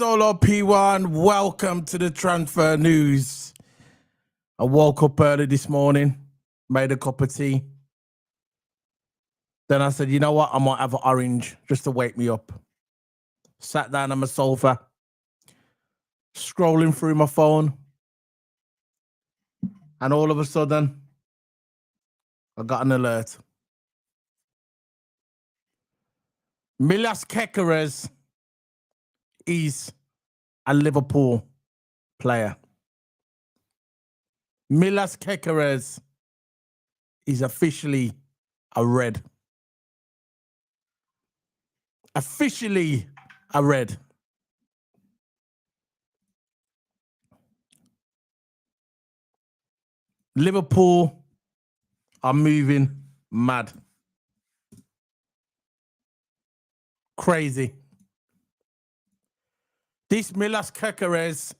Solo P1, welcome to the transfer news. I woke up early this morning, made a cup of tea. Then I said, you know what? I might have an orange just to wake me up. Sat down on my sofa, scrolling through my phone. And all of a sudden, I got an alert. Milos Kerkez is a Liverpool player. Milos Kerkez is officially a red. Officially a red. Liverpool are moving mad. Crazy. This Milos Kerkez,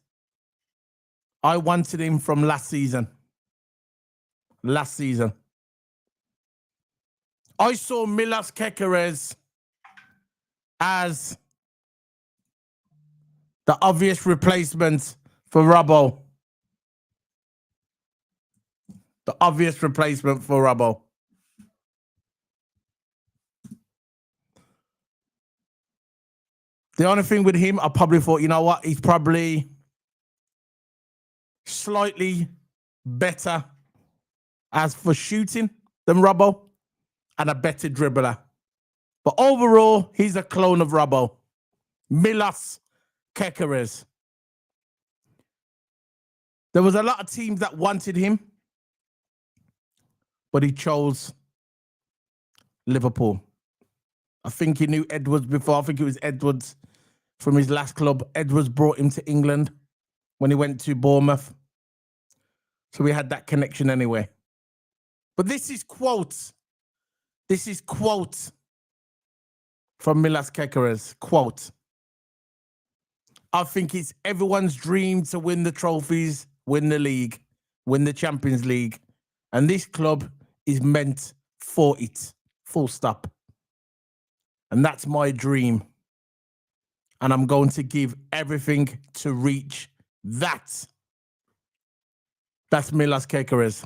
I wanted him from last season. Last season. I saw Milos Kerkez as the obvious replacement for Robbo. The obvious replacement for Robbo. The only thing with him, I probably thought, you know what? He's probably slightly better as for shooting than Robbo and a better dribbler. But overall, he's a clone of Robbo. Milos Kerkez. There was a lot of teams that wanted him, but he chose Liverpool. I think he knew Edwards before. I think it was Edwards from his last club. Edwards brought him to England when he went to Bournemouth. So we had that connection anyway. But this is quote. This is quote from Milos Kerkez. Quote. I think it's everyone's dream to win the trophies, win the league, win the Champions League. And this club is meant for it. Full stop. And that's my dream. And I'm going to give everything to reach that. That's Milos Kerkez.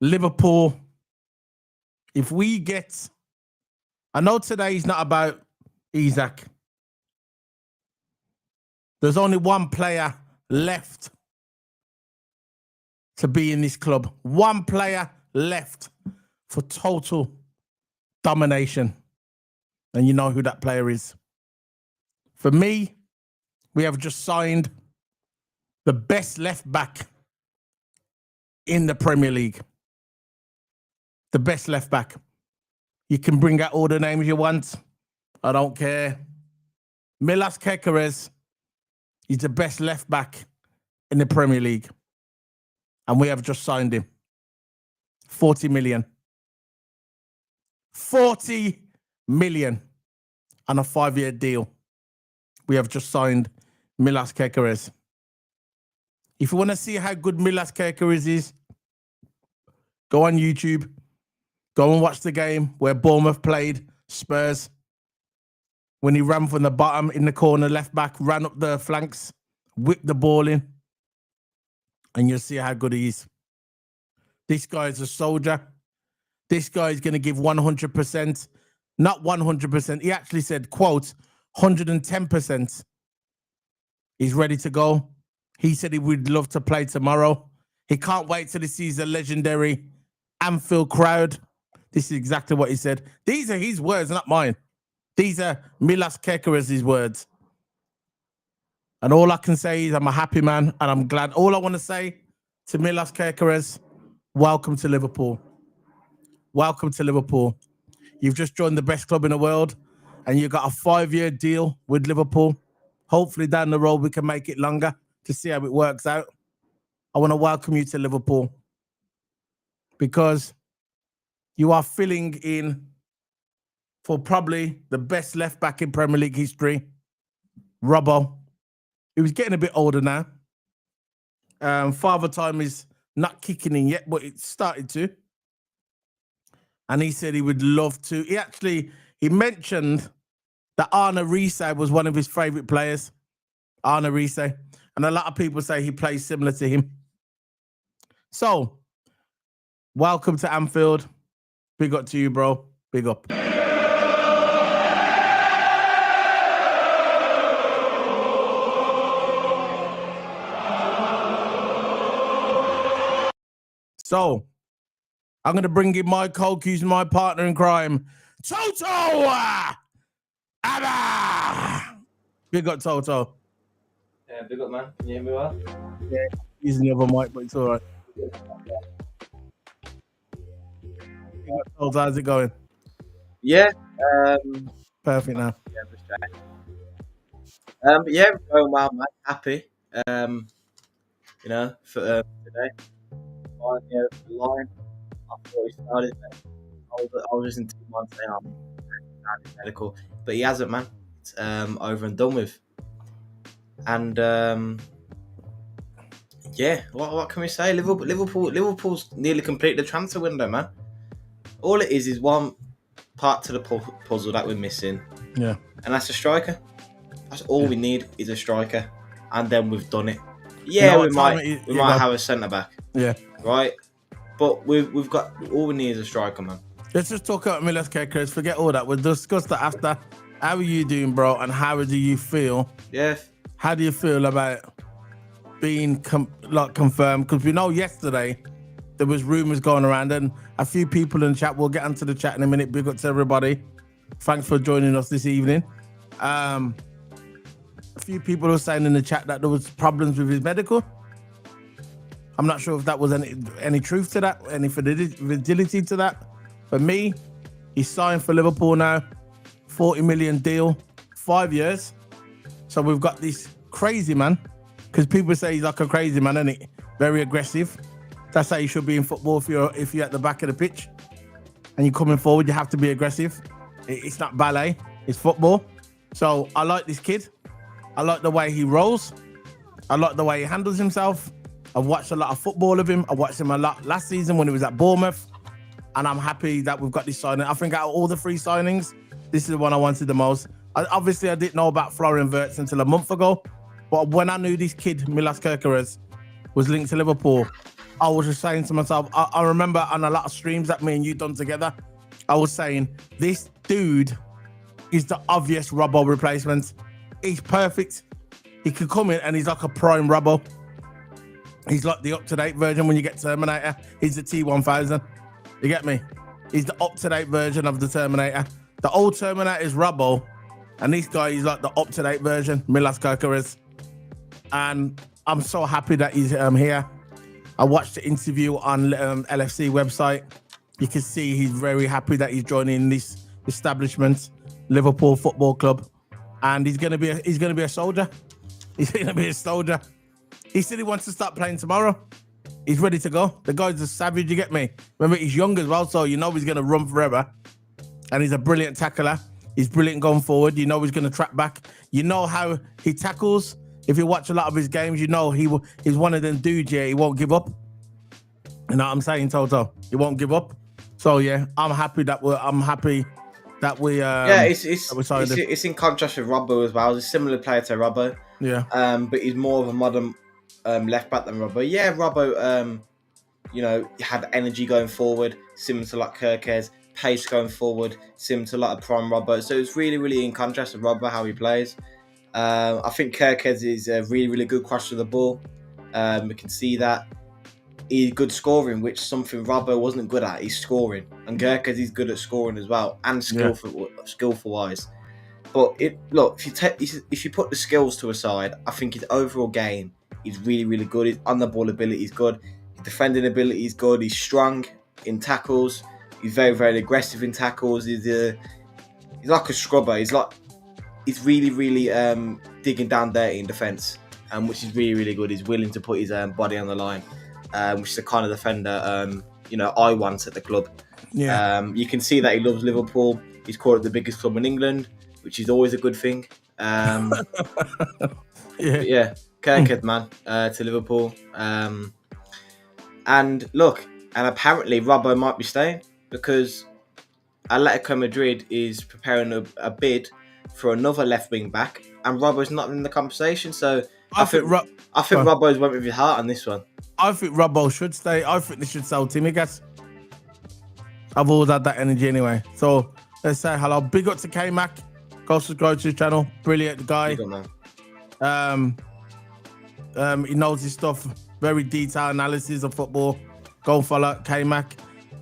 Liverpool, if we get... I know today is not about Isak. There's only one player left to be in this club. One player left for total domination. And you know who that player is. For me, we have just signed the best left back in the Premier League. The best left back. You can bring out all the names you want. I don't care. Milos Kerkez is the best left back in the Premier League. And we have just signed him. 40 million. 40 million on a 5-year deal. We have just signed Milos Kerkez. If you want to see how good Milos Kerkez is, go on YouTube. Go and watch the game where Bournemouth played Spurs. When he ran from the bottom in the corner, left back, ran up the flanks, whipped the ball in. And you'll see how good he is. This guy is a soldier. This guy is going to give 100%. Not 100%. He actually said, quote, 110%. He's ready to go. He said he would love to play tomorrow. He can't wait till he sees the legendary Anfield crowd. This is exactly what he said. These are his words, not mine. These are Milos Kerkez's words. And all I can say is I'm a happy man and I'm glad. All I want to say to Milos Kerkez, welcome to Liverpool. Welcome to Liverpool. You've just joined the best club in the world and you got a 5-year deal with Liverpool. Hopefully down the road we can make it longer to see how it works out. I want to welcome you to Liverpool because you are filling in for probably the best left back in Premier League history, Robbo. He was getting a bit older now. Father time is not kicking in yet, but it started to. And he said he would love to. He mentioned that Arne Riise was one of his favourite players. Arne Riise. And a lot of people say he plays similar to him. So, welcome to Anfield. Big up to you, bro. Big up. So, I'm going to bring in my coach, who's my partner in crime, Toto! Abba! Big up, Toto. Yeah, big up, man. Can you hear me well? Yeah, using the other mic, but it's all right. Toto, how's it going? Yeah. Perfect now. Yeah, just checking. But yeah, we're going well, man. Happy. You know, for today. Fine, yeah, the line. I thought he started. I was just in 2 months saying I'm medical, but he hasn't, man. It's over and done with. And yeah, what can we say? Liverpool's nearly completed the transfer window, man. All it is one part to the puzzle that we're missing. Yeah. And that's a striker. That's all we need is a striker. And then we've done it. Yeah, we might have a centre back. Yeah. Right? But we've got all we need is a striker, man. Let's just talk about Milos Kerkez. Forget all that. We'll discuss that after. How are you doing, bro? And how do you feel? Yeah. How do you feel about being confirmed? Because we know yesterday there was rumours going around, and a few people in the chat. We'll get onto the chat in a minute. Big up to everybody. Thanks for joining us this evening. A few people were saying in the chat that there was problems with his medical. I'm not sure if that was any truth to that, any validity to that. For me, he's signed for Liverpool now, 40 million deal, 5 years. So we've got this crazy man, because people say he's like a crazy man, isn't he? Very aggressive. That's how you should be in football. If you're at the back of the pitch and you're coming forward, you have to be aggressive. It's not ballet, it's football. So I like this kid. I like the way he rolls. I like the way he handles himself. I've watched a lot of football of him. I watched him a lot last season when he was at Bournemouth. And I'm happy that we've got this signing. I think out of all the 3 signings, this is the one I wanted the most. Obviously, I didn't know about Florian Wirtz until a month ago. But when I knew this kid, Milos Kerkez, was linked to Liverpool, I was just saying to myself, I remember on a lot of streams that me and you done together, I was saying, this dude is the obvious Robbo replacement. He's perfect. He could come in and he's like a prime Robbo. He's like the up-to-date version when you get Terminator. He's the T-1000. You get me? He's the up-to-date version of the Terminator. The old Terminator is Robbo, and this guy is like the up-to-date version, Milos Kerkez. And I'm so happy that he's here. I watched the interview on LFC website. You can see he's very happy that he's joining this establishment, Liverpool Football Club, and he's gonna be a soldier. He's gonna be a soldier. He said he wants to start playing tomorrow. He's ready to go. The guy's a savage, you get me? Remember, he's young as well, so you know he's going to run forever. And he's a brilliant tackler. He's brilliant going forward. You know he's going to track back. You know how he tackles. If you watch a lot of his games, you know he's one of them dudes, yeah, he won't give up. You know what I'm saying, Toto? He won't give up. So, yeah, I'm happy that we it's in contrast with Robbo as well. He's a similar player to Robbo. Yeah. But he's more of a modern left back than Robbo. Yeah, Robbo, you know, had energy going forward, similar to like Kerkez, pace going forward, similar to like a prime Robbo. So it's really, really in contrast with Robbo how he plays. I think Kerkez is a really, really good crosser of the ball. We can see that. He's good scoring, which is something Robbo wasn't good at. He's scoring, and Kerkez is good at scoring as well, and skillful wise. But if you put the skills to a side, I think his overall game is really, really good. His on the ball ability is good. His defending ability is good. He's strong in tackles. He's very, very aggressive in tackles. He's like a scrubber. He's really, really digging down dirty in defence, which is really, really good. He's willing to put his body on the line, which is the kind of defender I want at the club. Yeah. You can see that he loves Liverpool. He's called it the biggest club in England, which is always a good thing. Yeah, Kerkez, man, to Liverpool. And And look, and apparently Robbo might be staying because Atletico Madrid is preparing a bid for another left wing back, and Robbo's not in the conversation. So I think Robbo's went with your heart on this one. I think Robbo should stay. I think they should sell Tsimikas. I've always had that energy anyway. So let's say hello. Big up to K-Mac. Go subscribe to his channel. Brilliant guy. He knows his stuff. Very detailed analysis of football. Go follow K-Mac.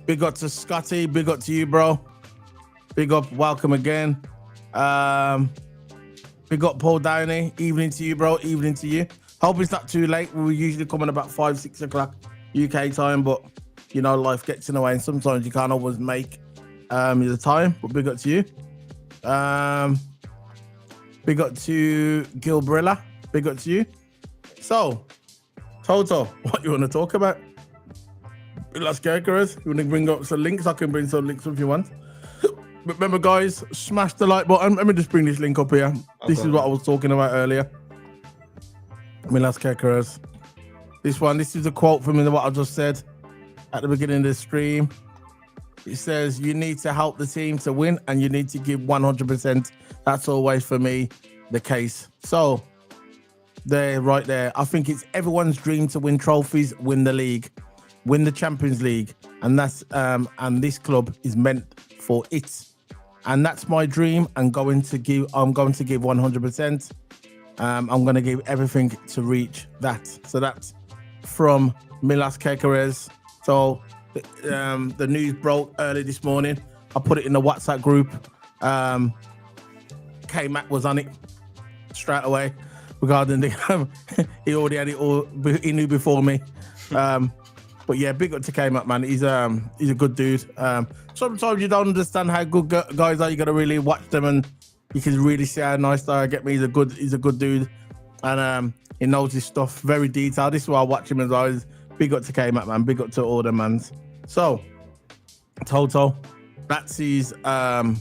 Big up to Scotty. Big up to you, bro. Big up. Welcome again. Big up Paul Downey. Evening to you, bro. Evening to you. Hope it's not too late. We usually come in about 5, 6 o'clock UK time, but you know, life gets in the way and sometimes you can't always make the time. But big up to you. Big up to Gilbrilla. Big up to you. So, Toto, what you want to talk about? Milos Kerkez. You want to bring up some links? I can bring some links if you want. But remember, guys, smash the like button. Let me just bring this link up here. Okay. This is what I was talking about earlier. Milos Kerkez. This is a quote from what I just said at the beginning of the stream. It says, you need to help the team to win and you need to give 100%. That's always, for me, the case. So, there, right there. I think it's everyone's dream to win trophies, win the league, win the Champions League. And that's and this club is meant for it. And that's my dream. I'm going to give 100%. I'm going to give everything to reach that. So that's from Milos Kerkez. So the news broke early this morning. I put it in the WhatsApp group. K-Mac was on it straight away regarding the he already had it all. He knew before me. But yeah, big up to K-Mac, man. He's a good dude. Sometimes you don't understand how good guys are. You got to really watch them and you can really see how nice they are. Get me? He's a good dude. And he knows his stuff, very detailed. This is why I watch him as well. Big up to K-Mac, man. Big up to all the mans. So, Toto, that's his record.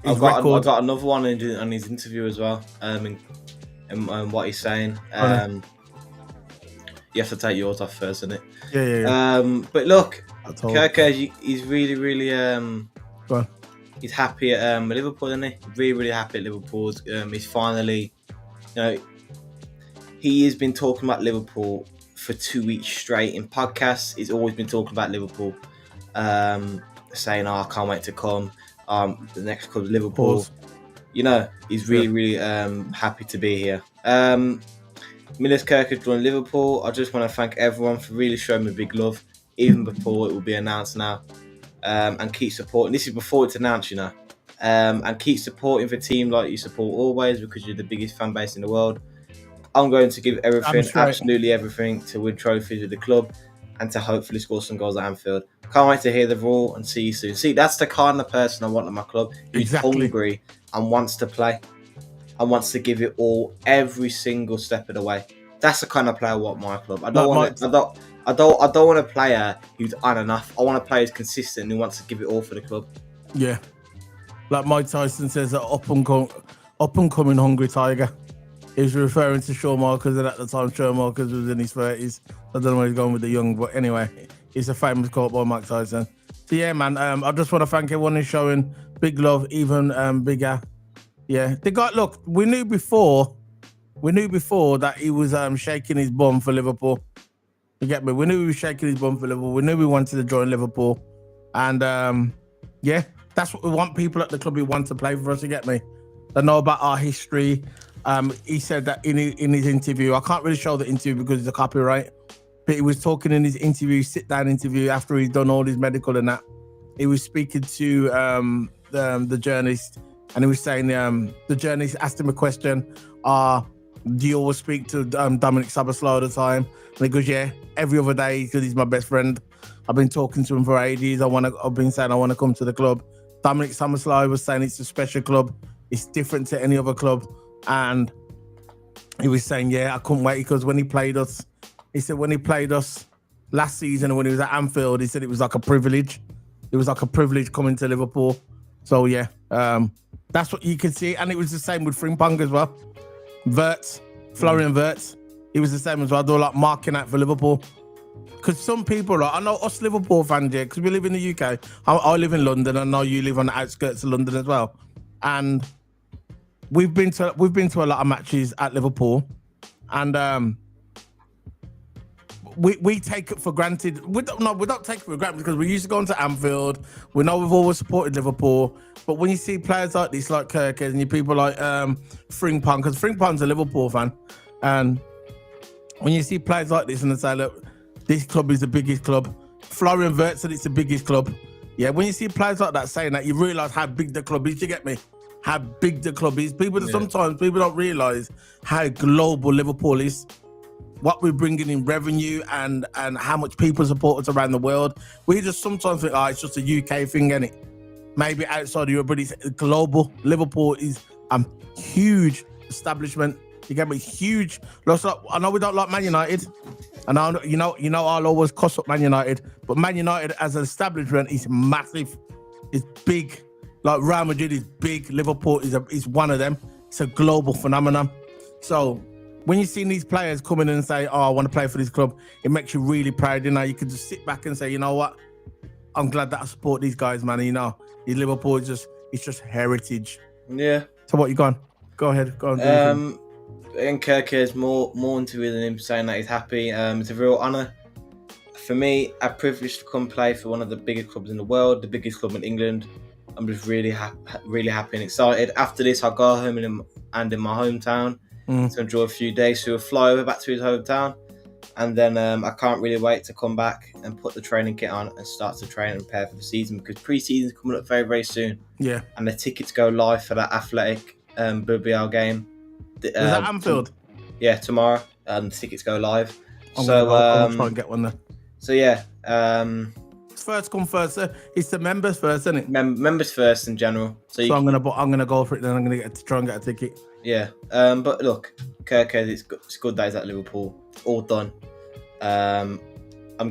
I've got another one on his interview as well. And what he's saying. You have to take yours off first, isn't it? Yeah. But look, Kerkez, he's really he's happy at Liverpool, isn't he? Really happy at Liverpool. He's finally, he has been talking about Liverpool for 2 weeks straight in podcasts. He's always been talking about Liverpool, saying, I can't wait to come. The next club, Liverpool. He's really happy to be here. Milos Kerkez joined Liverpool. I just want to thank everyone for really showing me big love, even before it will be announced now. And keep supporting. This is before it's announced, and keep supporting the team like you support always, because you're the biggest fan base in the world. I'm going to give everything, absolutely everything, to win trophies with the club and to hopefully score some goals at Anfield. Can't wait to hear the roar and see you soon. See, that's the kind of person I want at my club. Who's hungry and wants to play and wants to give it all every single step of the way. That's the kind of player I want at my club. I don't want a player who's on and off. I want a player who's consistent and who wants to give it all for the club. Yeah. Like Mike Tyson says, an up and coming hungry tiger. He was referring to Shawn Markers, and at the time Shawn Markers was in his 30s. I don't know where he's going with the young, but anyway, it's a famous quote by Mike Tyson. So yeah, man, I just want to thank everyone who's showing big love, even bigger. Yeah, the guy. Look, we knew before that he was shaking his bum for Liverpool. You get me? We knew he was shaking his bum for Liverpool. We knew we wanted to join Liverpool, and yeah, that's what we want. People at the club who want to play for us. You get me? They know about our history. He said that in his interview. I can't really show the interview because it's a copyright. But he was talking in his interview, sit-down interview, after he'd done all his medical and that. He was speaking to the journalist, and he was saying the journalist asked him a question. Do you always speak to Dominic Szoboszlai all the time? And he goes, yeah, every other day, because he's my best friend. I've been talking to him for ages. I've been saying I want to come to the club. Dominic Szoboszlai was saying it's a special club. It's different to any other club. And he was saying, yeah, I couldn't wait, because when he played us, he said when he played us last season when he was at Anfield, he said it was like a privilege. It was like a privilege coming to Liverpool. So yeah, that's what you can see. And it was the same with Frimpong as well. Wirtz, Florian Wirtz, he was the same as well. They were like marking out for Liverpool. Because some people, I know us Liverpool fans, yeah, because we live in the UK. I live in London. I know you live on the outskirts of London as well. And we've been to a lot of matches at Liverpool, and we take it for granted. We don't take it for granted because we used to go into Anfield. We know we've always supported Liverpool, but when you see players like this, like Kerkez, and you people like Frimpong, because Frimpong's a Liverpool fan, and when you see players like this and they say, look, this club is the biggest club. Florian Wirtz said it's the biggest club. Yeah, when you see players like that saying that, you realise how big the club is. You get me? How big the club is. Sometimes people don't realise how global Liverpool is. What we're bringing in revenue and how much people support us around the world. We just sometimes think, it's just a UK thing, isn't it? Maybe outside of Europe, but it's global. Liverpool is a huge establishment. You get me? Huge. I know we don't like Man United. And I know, I'll always cuss up Man United, but Man United as an establishment is massive. It's big. Like Real Madrid is big. Liverpool is one of them. It's a global phenomenon. So when you see these players come in and say, I want to play for this club, it makes you really proud. You can just sit back and say, you know what? I'm glad that I support these guys, man. Liverpool is just heritage. Yeah. So what you gone? Go ahead. Go on. And Kerkez more into it than him saying that he's happy. It's a real honour for me. A privilege to come play for one of the biggest clubs in the world, the biggest club in England. I'm just really happy and excited. After this, I'll go home in my hometown to enjoy a few days. So we'll fly over back to his hometown, and then I can't really wait to come back and put the training kit on and start to train and prepare for the season, because pre-season's coming up very, very soon. Yeah, and the tickets go live for that Athletic BBL game. Is that Anfield? Tomorrow, and the tickets go live. I'm gonna try and get one there. So yeah, it's first come first. It's the members first, isn't it? Members first in general. So I'm gonna go for it. Then I'm gonna try and get a ticket. Yeah, but look, Kerkez, it's good that he's at Liverpool. All done. I'm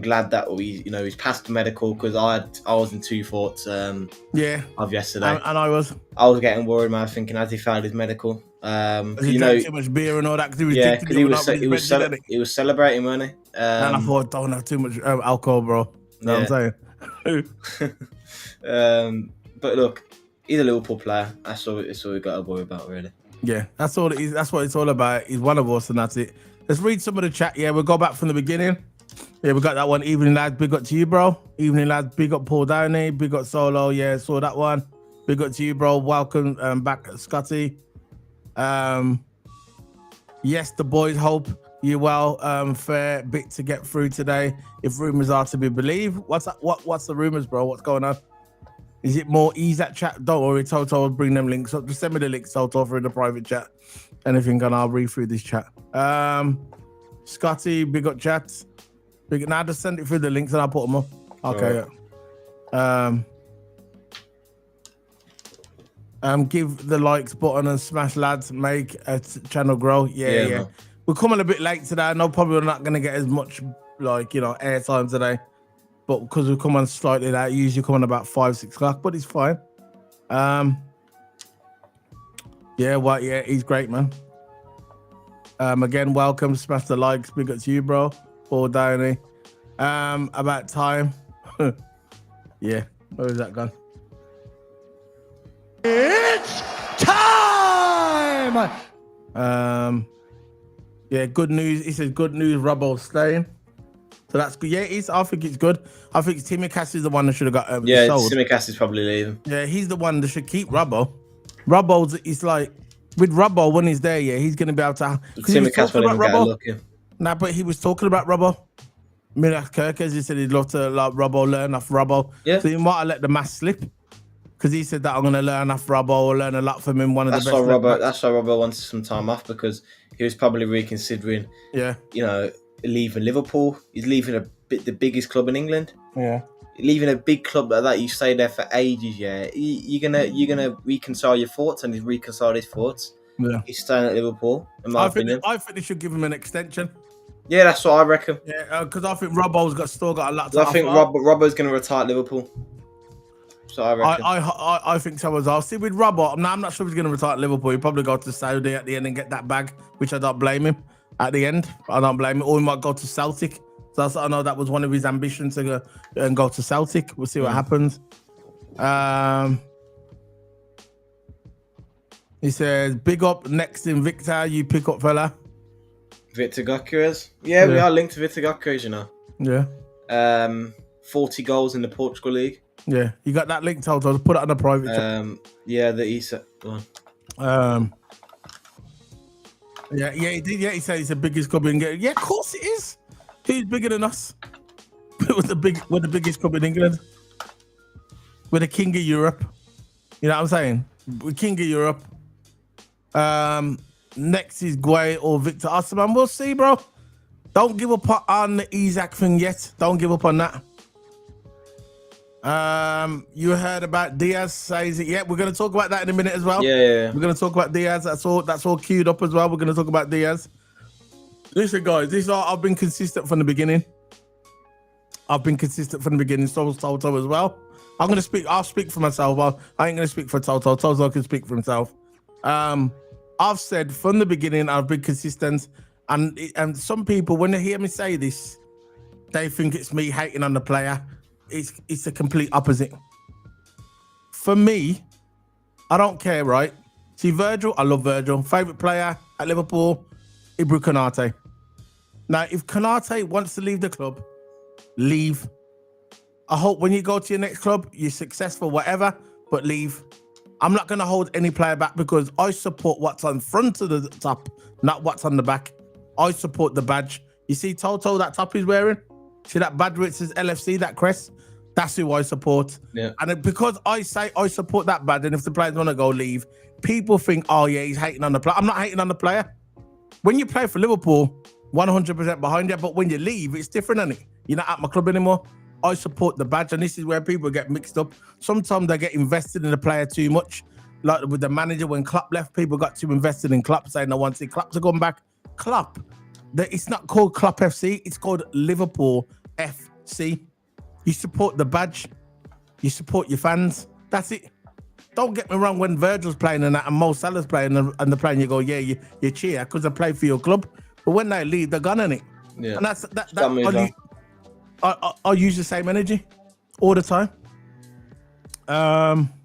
glad that he's passed the medical, because I was in two thoughts. Of yesterday, and I was getting worried, man, thinking, has he failed his medical? He drank too much beer and all that. Because he was celebrating, wasn't he? And I thought, don't have too much alcohol, bro. You know what I'm saying? But look, he's a Liverpool player. That's all we got to worry about, really. Yeah, that's all it is. That's what it's all about. He's one of us, and that's it. Let's read some of the chat. Yeah, we'll go back from the beginning. Yeah, we got that one. Evening, lads. Big up to you, bro. Evening, lads. Big up Paul Downey. Big up Solo. Yeah, saw that one. Big up to you, bro. Welcome back, Scotty. Yes, the boys hope you well. Fair bit to get through today, if rumors are to be believed. What's the rumors, bro? What's going on? Is it more Isak chat? Don't worry, Toto will bring them links up. Just send me the links, Toto, for in the private chat. Anything, and I'll read through this chat. Scotty, big up chats. Now just send it through the links and I'll put them up. Okay. Give the likes button and smash, lads. Make a channel grow. Yeah. We're coming a bit late today. No, probably not going to get as much airtime today, but because we come on slightly late, usually come on about 5-6 o'clock. But it's fine. He's great, man. Again, welcome. Smash the likes. Big up to you, bro. Paul Downey. About time. Yeah. Where is that gone? It's time! Good news. He says good news, Robbo's staying. So that's good. Yeah, I think it's good. I think Tsimikas is the one that should have got sold. Tsimikas is probably leaving. Yeah, he's the one that should keep Robbo. It's like, with Robbo, when he's there, he's going to be able to... Tsimikas won't even get a look in. Nah, but he was talking about Robbo. Milos Kerkez, he said he'd love to Robbo, learn off Robbo. Yeah. So he might have let the mask slip. Because he said that I'm going to learn off Robbo or learn a lot from him. That's why Robbo wanted some time off, because he was probably reconsidering, leaving Liverpool. He's leaving the biggest club in England. Yeah. Leaving a big club like that, you stay there for ages, you're gonna reconcile your thoughts, and he's reconciled his thoughts. Yeah. He's staying at Liverpool, in my opinion. I think they should give him an extension. Yeah, that's what I reckon. Yeah, because I think Robbo's still got a lot to offer. I think Robbo's going to retire at Liverpool. So I reckon. I think so as well. See, with Robbo, I'm not sure he's going to retire at Liverpool. He'll probably go to Saudi at the end and get that bag, which I don't blame him. At the end, I don't blame him. Or he might go to Celtic So I know that was one of his ambitions to go and go to Celtic. We'll see what happens. He says, big up next in Victor, you pick up fella. Victor Kerez. Yeah, we are linked to Victor Kerez, you know. Yeah. 40 goals in the Portugal League. Yeah. You got that link, Toto. Put it on the private chat. Yeah, the Isak one. Yeah, he did. Yeah, he said he's the biggest club in England. Yeah, of course it is. Who's bigger than us? we're the biggest club in England. We're the king of Europe. You know what I'm saying? We're king of Europe. Next is Guehi or Victor Osimhen. We'll see, bro. Don't give up on the Isak thing yet. Don't give up on that. You heard about Diaz says it. Yeah, we're gonna talk about that in a minute as well. Yeah. We're gonna talk about Diaz. That's all queued up as well. We're gonna talk about Diaz. Listen, guys, I've been consistent from the beginning. So was Toto as well. I'll speak for myself. I ain't gonna speak for Toto. Toto can speak for himself. I've said from the beginning I've been consistent, and some people, when they hear me say this, they think it's me hating on the player. It's the complete opposite. For me, I don't care, right? See, Virgil, I love Virgil. Favorite player at Liverpool, Konate. Now, if Konate wants to leave the club, leave. I hope when you go to your next club, you're successful, whatever, but leave. I'm not going to hold any player back because I support what's on front of the top, not what's on the back. I support the badge. You see Toto, that top he's wearing? See that badge where it says LFC, that crest? That's who I support. Yeah. And because I say I support that badge, and if the players want to go, leave, people think, oh yeah, he's hating on the player. I'm not hating on the player. When you play for Liverpool, 100% behind you, but when you leave, it's different, isn't it? You're not at my club anymore. I support the badge, and this is where people get mixed up. Sometimes they get invested in the player too much. Like with the manager, when Klopp left, people got too invested in Klopp, saying I want to see Klopp to come back. Klopp, it's not called Klopp FC, it's called Liverpool FC. You support the badge, you support your fans. That's it. Don't get me wrong, when Virgil's playing and Mo Salah's playing and they're playing, you go, yeah, you cheer because they play for your club. But when they leave, they're gone, innit? Yeah. And that's I use the same energy all the time.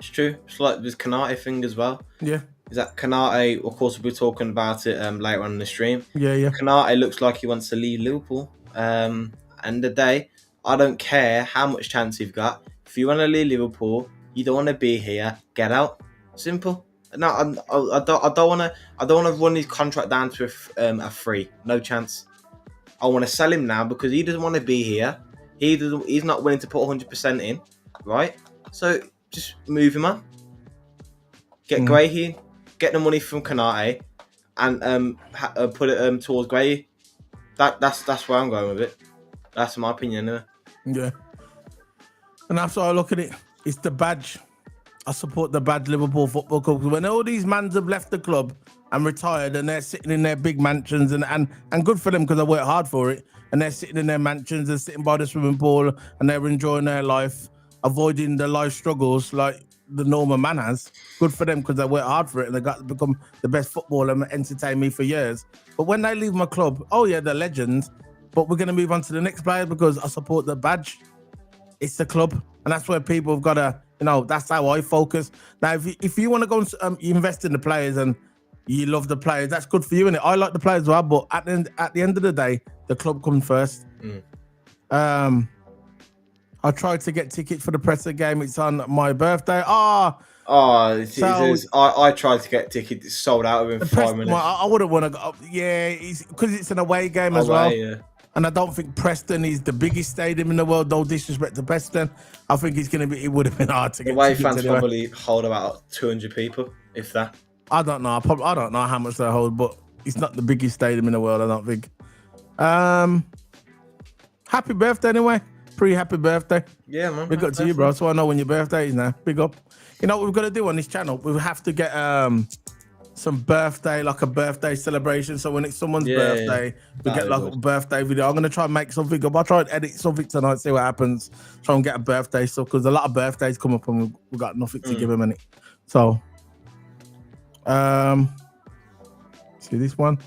It's true. It's like this Konate thing as well. Yeah. Is that Konate, of course, we'll be talking about it later on in the stream. Yeah. Konate looks like he wants to leave Liverpool. End of the day, I don't care how much chance you've got. If you want to leave Liverpool, you don't want to be here, get out. Simple. No, I don't want to run his contract down to a free. No chance. I want to sell him now because he doesn't want to be here. He's not willing to put 100% in, right? So just move him on. Get Guehi, get the money from Konate, and put it towards Guehi. That's where I'm going with it. That's my opinion, anyway. Yeah. And that's how I look at it. It's the badge. I support the badge Liverpool Football Club. When all these mans have left the club and retired and they're sitting in their big mansions and good for them because I work hard for it, and they're sitting in their mansions and sitting by the swimming pool and they're enjoying their life, avoiding the life struggles like the normal man has. Good for them because they work hard for it and they got to become the best footballer and entertain me for years. But when they leave my club, oh yeah, they're legends, but we're going to move on to the next player because I support the badge. It's the club. And that's where people have got to, that's how I focus. Now, if you want to go and invest in the players and you love the players, that's good for you, innit? I like the players as well, but at the end of the day, the club comes first. I tried to get tickets for the Presser game. It's on my birthday. I tried to get tickets. It's sold out within 5 minutes. I wouldn't want to go. Yeah, because it's an away game as well. Yeah. And I don't think Preston is the biggest stadium in the world. No disrespect to Preston. I think it would have been hard to get. Away fans probably hold about 200 people, if that. I don't know. I don't know how much they hold, but it's not the biggest stadium in the world, I don't think. Happy birthday anyway. Pre-happy birthday. Yeah, man. Big up to you, bro. So I know when your birthday is now. Big up. You know what we've got to do on this channel? We have to get some birthday, like a birthday celebration. So when it's someone's birthday, we get like a birthday video. I'm going to try and make something up. I'll try and edit something tonight, see what happens. Try and get a birthday stuff because a lot of birthdays come up and we've got nothing to give them in it. So, see this one?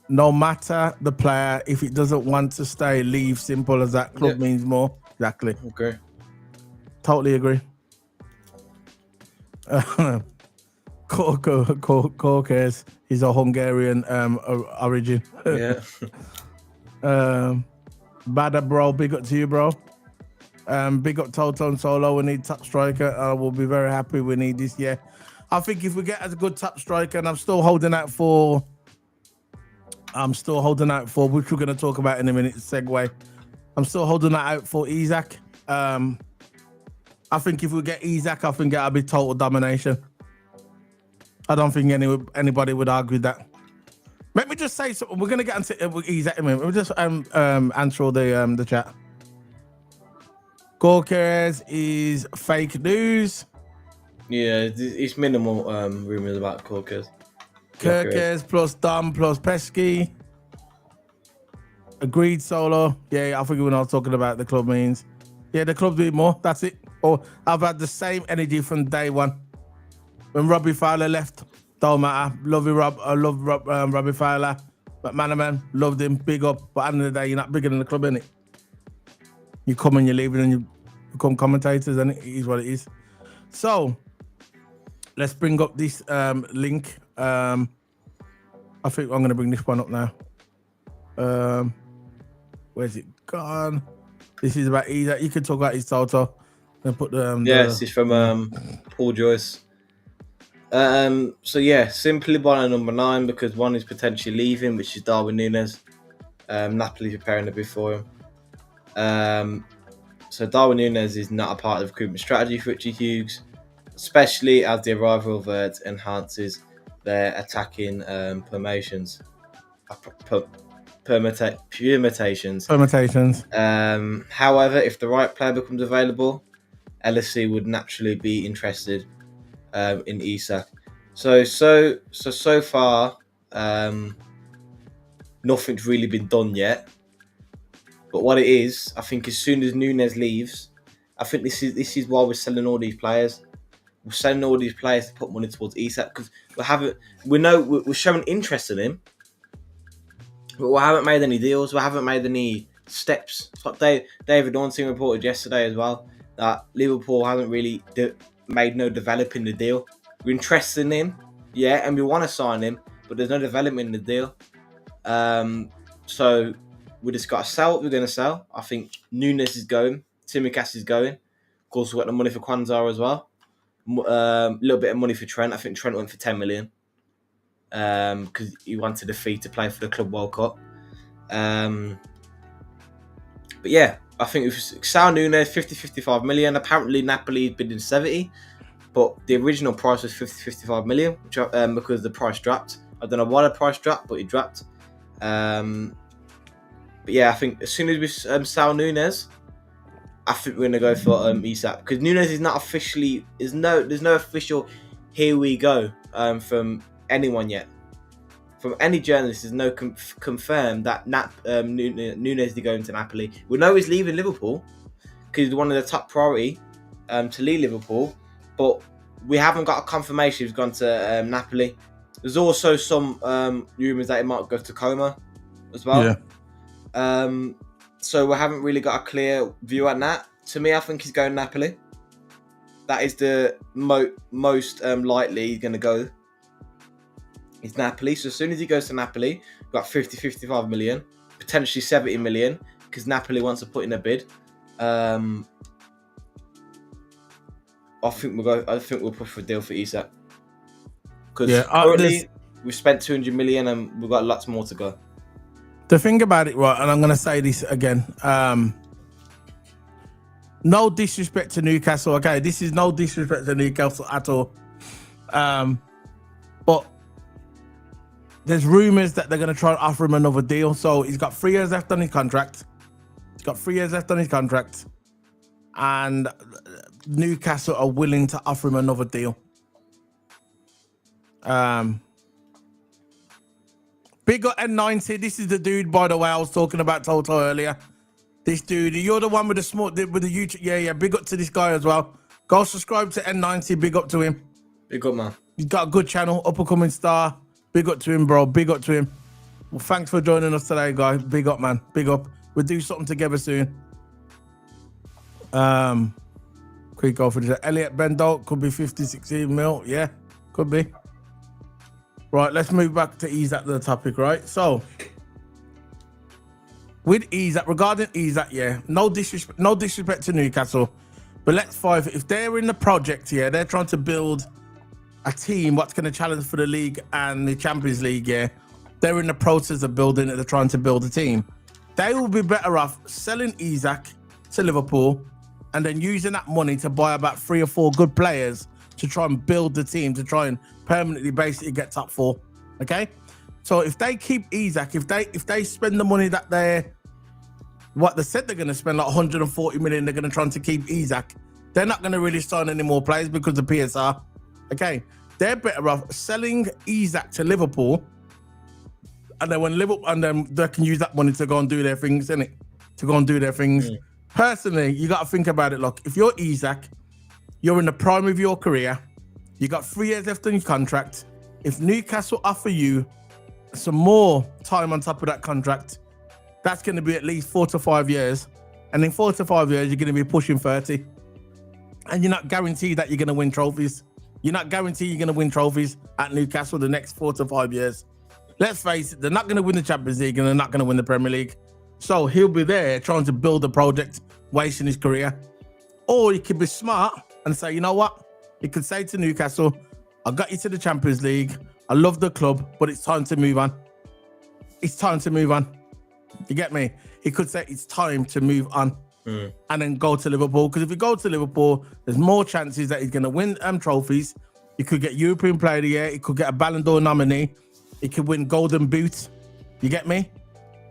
no matter the player, if it doesn't want to stay, leave. Simple as that. Club means more. Exactly. Okay. Totally agree. Kerez is a Hungarian origin. Yeah. Bada, bro. Big up to you, bro. Big up Toto and Solo. We need top striker. We'll be very happy we need this year. I think if we get as a good top striker, and I'm still holding out for, which we're going to talk about in a minute, segue. I'm still holding that out for Isak. I think if we get Isak, I think that'll be total domination. I don't think anybody would argue that. Let me just say something. We're going to get into Isak in a minute. We'll just answer all the chat. Kerez is fake news. Yeah, it's minimal rumours about Kerkez. Kerkez plus Dom plus Pesky. Agreed, Solo. Yeah, I think we're not talking about the club means. Yeah, the club do more. That's it. Or I've had the same energy from day one. When Robbie Fowler left, don't matter. Love you, Rob. I love Robbie Fowler. But man, loved him. Big up. But at the end of the day, you're not bigger than the club, innit? You come and you leave and you become commentators, and it is what it is. So let's bring up this link. I think I'm going to bring this one up now. Where's it gone? This is about Isak. You can talk about his Toto. And put yes, it's from Paul Joyce. So yeah, simply buying number 9 because one is potentially leaving, which is Darwin Nunez. Napoli preparing a bid for him. So Darwin Nunez is not a part of the recruitment strategy for Richie Hughes, especially as the arrival of Wirtz enhances their attacking permutations. However, if the right player becomes available, LSC would naturally be interested in Isak. So far, nothing's really been done yet. But what it is, I think as soon as Nunez leaves, I think this is why we're selling all these players. We're selling all these players to put money towards Isak because we're showing interest in him, but we haven't made any deals. We haven't made any steps. It's what David Ornstein reported yesterday as well, that Liverpool haven't really made no developing the deal. We're interested in him, yeah, and we want to sign him, but there's no development in the deal. So we just got to sell what we're going to sell. I think Nunez is going. Tsimikas is going. Of course, we've got the money for Kwanzaa as well. A little bit of money for Trent. I think Trent went for 10 million because he wanted a fee to play for the Club World Cup. But yeah, I think if Sal Nunez, 50-55 million. Apparently, Napoli bidding 70, but the original price was 50-55 million, which because the price dropped. I don't know why the price dropped, but it dropped. But yeah, I think as soon as we sell Nunez, I think we're gonna go for Isak because Nunez is not officially. There's no official here we go from anyone yet. From any journalist, there's no confirmed that Nunez is going to Napoli. We know he's leaving Liverpool because he's one of the top priority to leave Liverpool, but we haven't got a confirmation he's gone to Napoli. There's also some rumours that he might go to Como as well. Yeah. So we haven't really got a clear view on that. To me, I think he's going Napoli. That is the most likely he's going to go. It's Napoli. So as soon as he goes to Napoli, we've got 50-55 million, potentially 70 million, because Napoli wants to put in a bid. I think we'll push for a deal for Isak. Because currently we've spent 200 million and we've got lots more to go. The thing about it, right, and I'm going to say this again. No disrespect to Newcastle. Okay, this is no disrespect to Newcastle at all. But there's rumours that they're going to try and offer him another deal. So he's got 3 years left on his contract. And Newcastle are willing to offer him another deal. Big up N90. This is the dude, by the way, I was talking about Toto earlier. This dude, you're the one with the YouTube. Yeah. Big up to this guy as well. Go subscribe to N90. Big up to him. Big up, man. He's got a good channel, up and coming star. Big up to him, bro. Big up to him. Well, thanks for joining us today, guys. Big up, man. Big up. We'll do something together soon. Quick go for this. Elliot Bendo could be 50, 60 mil. Yeah, could be. Right, let's move back to Isak, the topic, right? So, with Isak, regarding Isak, yeah, no disrespect to Newcastle, but let's fight. If they're in the project here, they're trying to build a team what's going to challenge for the league and the Champions League, yeah, they're in the process of building it. They're trying to build a team. They will be better off selling Isak to Liverpool and then using that money to buy about 3 or 4 good players to try and build the team, to try and permanently basically get top 4. Okay? So if they keep Isak, if they spend the money that they said they're going to spend, like 140 million, they're going to try to keep Isak, they're not going to really sign any more players because of PSR. Okay? They're better off selling Isak to Liverpool, and then they can use that money to go and do their things, innit? To go and do their things. Personally, you got to think about it. Look, if you're Isak, you're in the prime of your career. You got 3 years left on your contract. If Newcastle offer you some more time on top of that contract, that's going to be at least 4 to 5 years. And in 4 to 5 years, you're going to be pushing 30. And you're not guaranteed that you're going to win trophies. You're not guaranteed you're going to win trophies at Newcastle the next 4 to 5 years. Let's face it, they're not going to win the Champions League and they're not going to win the Premier League. So he'll be there trying to build a project, wasting his career. Or he could be smart and say, you know what? He could say to Newcastle, I got you to the Champions League. I love the club, but it's time to move on. It's time to move on. You get me? He could say it's time to move on and then go to Liverpool. Because if you go to Liverpool, there's more chances that he's going to win trophies. He could get European Player of the Year. He could get a Ballon d'Or nominee. He could win Golden Boot. You get me?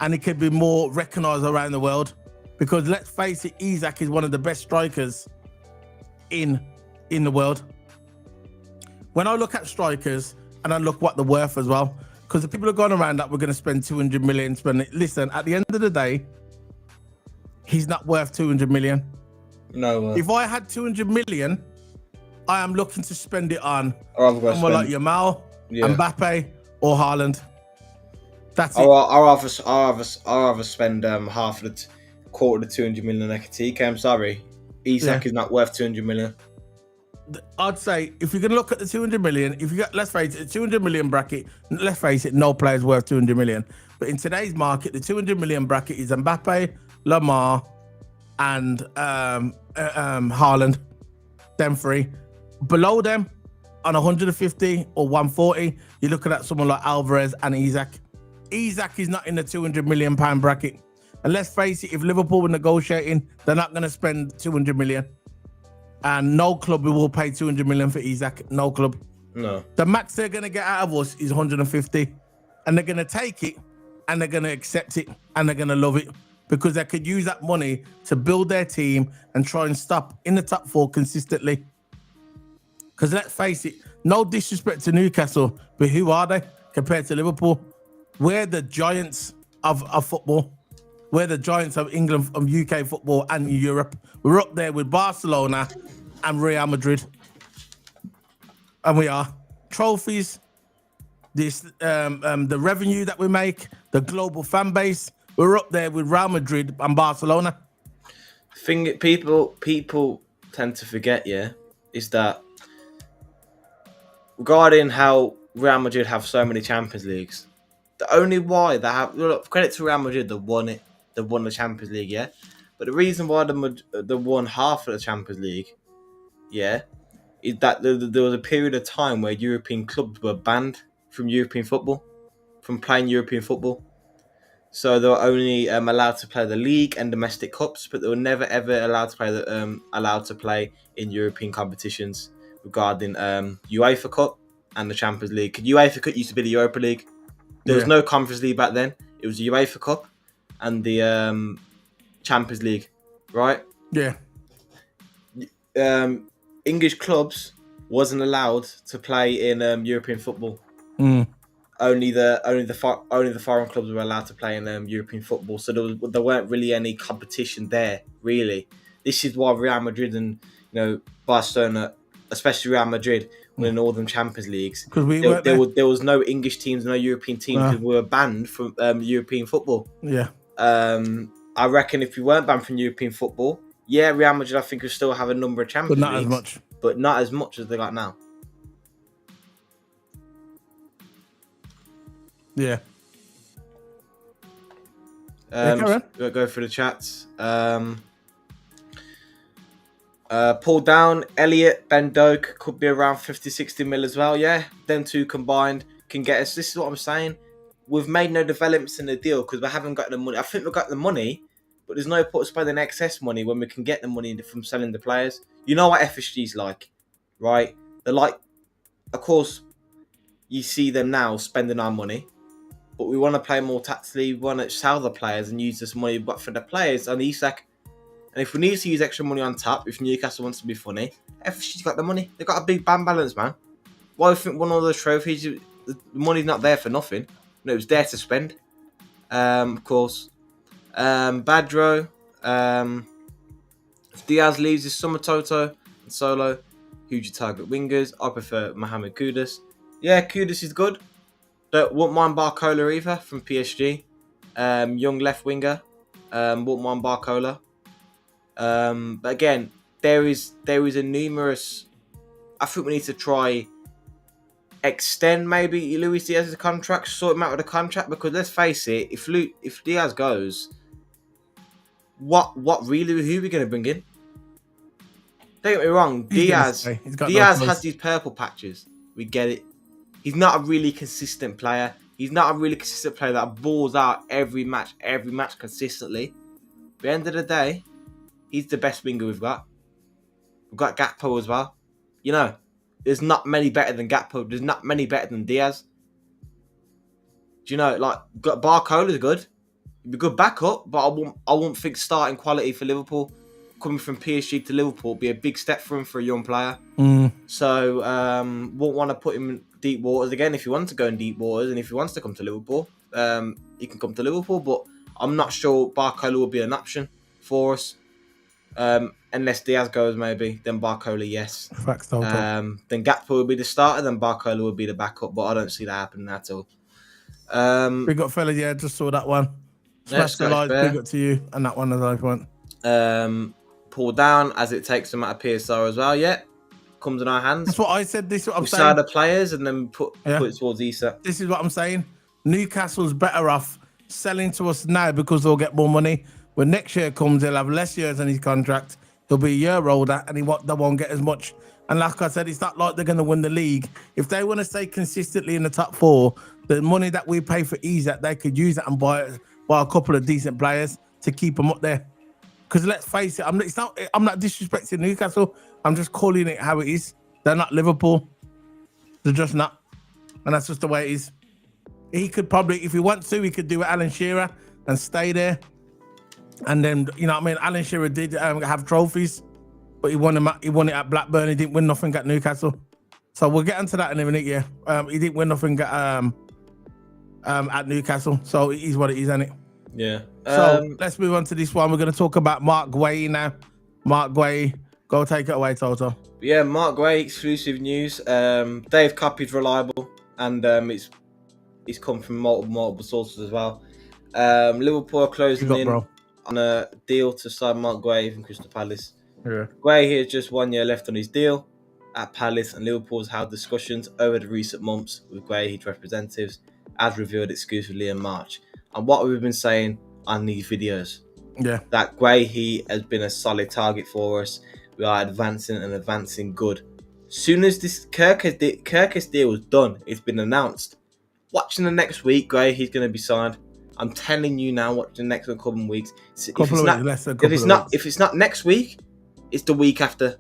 And he could be more recognised around the world. Because let's face it, Isak is one of the best strikers in the world. When I look at strikers and I look what they're worth as well, because the people are going around that we're going to spend 200 million. Listen, at the end of the day, he's not worth 200 million. No. If I had 200 million, I am looking to spend it on someone like Yamal, Mbappe, or Haaland. That's it. I'll rather spend half of the quarter of the 200 million on Ekatike. I'm sorry. Isak is not worth 200 million. I'd say if you're going to look at the 200 million, if you got, let's face it, the 200 million bracket, let's face it, no player's worth 200 million. But in today's market, the 200 million bracket is Mbappe, Lamar, and Haaland. Them 3. Below them, on 150 or 140, you're looking at someone like Alvarez and Isak. Isak is not in the 200 million pound bracket. And let's face it, if Liverpool were negotiating, they're not going to spend 200 million. And no club will pay 200 million for Isak. No club. No. The max they're going to get out of us is 150. And they're going to take it and they're going to accept it and they're going to love it because they could use that money to build their team and try and stop in the top 4 consistently. Because let's face it, no disrespect to Newcastle, but who are they compared to Liverpool? We're the giants of football. We're the giants of England, of UK football and Europe. We're up there with Barcelona and Real Madrid. And we are. Trophies, this the revenue that we make, the global fan base, we're up there with Real Madrid and Barcelona. Thing people tend to forget, is that regarding how Real Madrid have so many Champions Leagues, the only why they have, look, credit to Real Madrid, they won it. They won the Champions League, but the reason why they won half of the Champions League, is that there was a period of time where European clubs were banned from European football, from playing European football. So they were only allowed to play the league and domestic cups, but they were never ever allowed to play in European competitions regarding UEFA Cup and the Champions League. UEFA Cup used to be the Europa League. There was no Conference League back then. It was the UEFA Cup and the Champions League, right? Yeah. English clubs wasn't allowed to play in European football. Only the foreign clubs were allowed to play in European football. So there weren't really any competition there, really. This is why Real Madrid and Barcelona, especially Real Madrid, winning all them Champions Leagues. Because we weren't There was no English teams, no European teams because we were banned from European football. Yeah. I reckon if we weren't banned from European football, yeah, Real Madrid I think will still have a number of Champions But not Leagues, as much. but not as much as they got now. Yeah. We'll go through the chats. Paul Down, Elliot, Ben Doak could be around 50-60 mil as well. Yeah, them two combined can get us. This is what I'm saying. We've made no developments in the deal because we haven't got the money. I think we've got the money, but there's no point spending excess money when we can get the money from selling the players. You know what FSG's like, right? They're like, of course, you see them now spending our money, but we want to play more tactically. We want to sell the players and use this money, but for the players and Isak. And if we need to use extra money on top, if Newcastle wants to be funny, FSG's got the money. They've got a big bank balance, man. Why do you think one of those trophies, the money's not there for nothing? No, it was there to spend. Of course. Badro. If Diaz leaves this summer, Toto and Solo, who'd you target wingers? I prefer Mohamed Kudus. Yeah, Kudus is good. Wouldn't mind Barcola either from PSG. Young left winger. Wouldn't mind Barcola. But again, there is a numerous. I think we need to try extend maybe Luis Diaz's contract, sort him out with a contract, because let's face it, if Diaz goes, what really who are we going to bring in? Don't get me wrong, Diaz has these purple patches. We get it. He's not a really consistent player. He's not a really consistent player that balls out every match consistently. At the end of the day, he's the best winger we've got. We've got Gakpo as well. You know, there's not many better than Gakpo. There's not many better than Diaz. Do you know, like, Barcola's good. He'd be good backup, but I won't think starting quality for Liverpool. Coming from PSG to Liverpool would be a big step for him for a young player. So, won't want to put him in deep waters again. If he wants to go in deep waters and if he wants to come to Liverpool, he can come to Liverpool. But I'm not sure Barcola will be an option for us. Unless Diaz goes, maybe. Then Barcola, yes. Facts, then Gakpo will be the starter. Then Barcola will be the backup. But I don't see that happening at all. Big up, fella. Yeah, just saw that one. Smash the like. Big up to you. And that one as I went. Pull down as it takes them out of PSR as well. Yeah. Comes in our hands. That's what I said. This is what I'm saying. We sell the players and then put it towards Isak. This is what I'm saying. Newcastle's better off selling to us now because they'll get more money. When next year comes, he'll have less years on his contract. He'll be a year older and they won't get as much. And like I said, it's not like they're going to win the league. If they want to stay consistently in the top four, the money that we pay for Isak, they could use that and buy a couple of decent players to keep them up there. Because let's face it, I'm not disrespecting Newcastle. I'm just calling it how it is. They're not Liverpool. They're just not. And that's just the way it is. He could probably, if he wants to, he could do it Alan Shearer and stay there. And then, you know what I mean? Alan Shearer did have trophies, but he won it at Blackburn. He didn't win nothing at Newcastle. So we'll get into that in a minute, yeah. He didn't win nothing at Newcastle. So it is what it is, isn't it? Yeah. So let's move on to this one. We're going to talk about Marc Guehi now. Marc Guehi, go take it away, Toto. Yeah, Marc Guehi, exclusive news. Dave copied reliable, and it's come from multiple sources as well. Liverpool are closing in on a deal to sign Marc Guehi from Crystal Palace. Yeah. Guehi has just 1 year left on his deal at Palace, and Liverpool has held discussions over the recent months with Guehi's representatives, as revealed exclusively in March. And what we've been saying on these videos, that Guehi has been a solid target for us. We are advancing good. Soon as this Kerkez deal was done, it's been announced. Watching the next week, Guehi's going to be signed. I'm telling you now, watch the next couple of weeks. If it's not next week, it's the week after.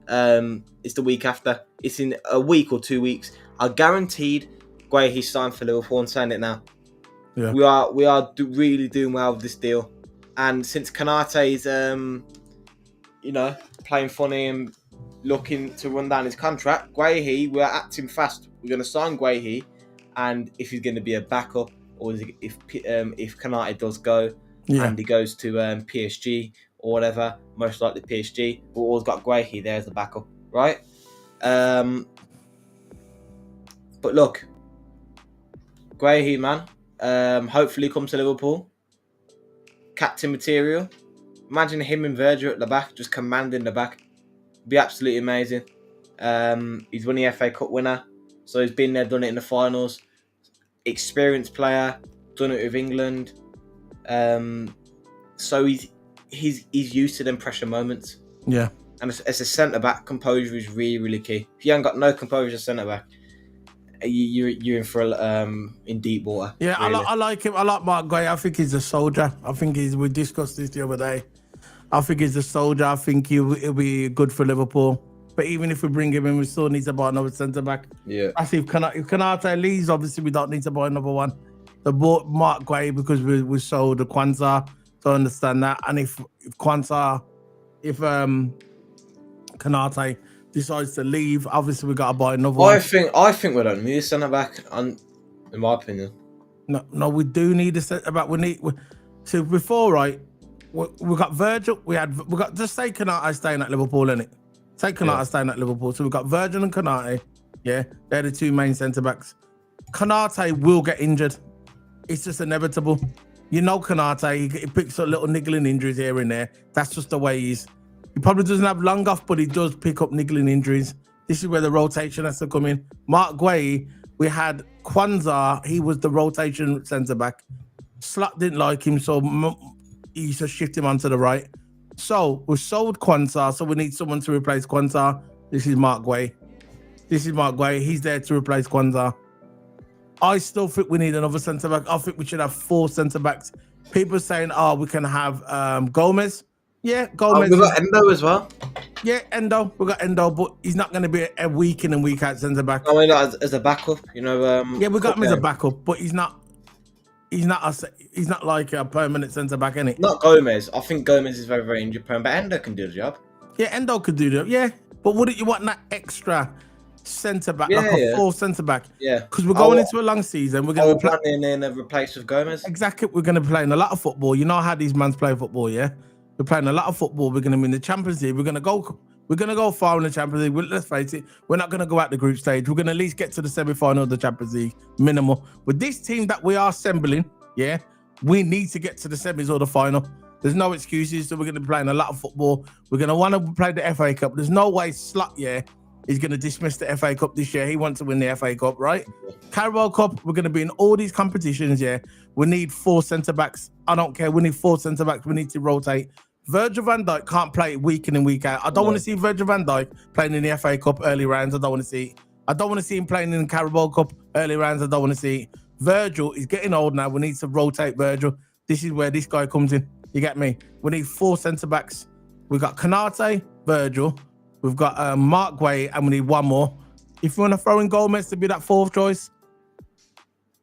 It's in a week or 2 weeks. I guaranteed Guehi's signed for Liverpool. I'm saying it now. Yeah. We are really doing well with this deal, and since Konate is playing funny and looking to run down his contract, Guehi, we're acting fast. We're going to sign Guehi, and if he's going to be a backup, or if Konate does go and he goes to PSG or whatever, most likely PSG, we've always got Guehi there as a backup, right? But look, Guehi, man. Hopefully come to Liverpool. Captain material. Imagine him and Virgil at the back, just commanding the back. Be absolutely amazing. He's won the FA Cup winner, so he's been there, done it in the finals. Experienced player, done it with England. So he's used to them pressure moments. Yeah. And as a centre back, composure is really, really key. If you ain't got no composure as centre back, you're in for in deep water. Yeah, really. I like him. I like Marc Guehi. I think he's a soldier. I think we discussed this the other day. I think he's a soldier. I think he'll be good for Liverpool. But even if we bring him in, we still need to buy another centre back. Yeah. I see if Konate leaves, obviously we don't need to buy another one. They bought Marc Guehi because we sold the Kwanzaa. So I understand that. And if Konate decides to leave, obviously we got to buy another one. I think we don't need a centre back, in my opinion. No, we do need a centre back. So before, right, we got Virgil. We got just say Konate staying at Liverpool, innit? Say Konate staying at Liverpool. So we've got Virgil and Konate. Yeah, they're the two main centre backs. Konate will get injured. It's just inevitable. You know Konate, he picks up little niggling injuries here and there. That's just the way he is. He probably doesn't have long off, but he does pick up niggling injuries. This is where the rotation has to come in. Marc Guehi, we had Kwanzaa. He was the rotation centre back. Slot didn't like him, so he used to shift him onto the right. So we sold Kwanzaa, so we need someone to replace Kwanzaa. This is Marc Guehi. He's there to replace Kwanzaa. I still think we need another centre back. I think we should have 4 centre backs. People saying, we can have Gomez. Yeah, Gomez. We've got Endo as well. Yeah, Endo. We've got Endo, but he's not going to be a week in and week out centre back. I mean, as a backup, you know. Yeah, we got him as a backup, but he's not like a permanent centre back, innit? Not Gomez. I think Gomez is very, very injury prone, but Endo can do the job. Yeah, Endo could do that. Yeah, but wouldn't you want that extra centre back, like a full centre back? Yeah, because we're going into a long season. We're going to play in a replace with Gomez. Exactly. We're going to be playing a lot of football. You know how these mans play football, yeah? We're playing a lot of football. We're going to win the Champions League. We're going to go far in the Champions League. Let's face it, we're not going to go out the group stage. We're going to at least get to the semi-final of the Champions League, minimal. With this team that we are assembling, yeah, we need to get to the semis or the final. There's no excuses. So we're going to be playing a lot of football. We're going to want to play the FA Cup. There's no way Slot, is going to dismiss the FA Cup this year. He wants to win the FA Cup, right? Carabao Cup, we're going to be in all these competitions, yeah. We need 4 centre-backs. I don't care. We need 4 centre-backs. We need to rotate. Virgil van Dijk can't play week in and week out. I don't want to see Virgil van Dijk playing in the FA Cup early rounds. I don't want to see it. I don't want to see him playing in the Carabao Cup early rounds. I don't want to see it. Virgil is getting old now. We need to rotate Virgil. This is where this guy comes in. You get me? We need 4 centre-backs. We've got Konate, Virgil. We've got Marc Guehi, and we need 1 more. If you want to throw in Gomez to be that 4th choice,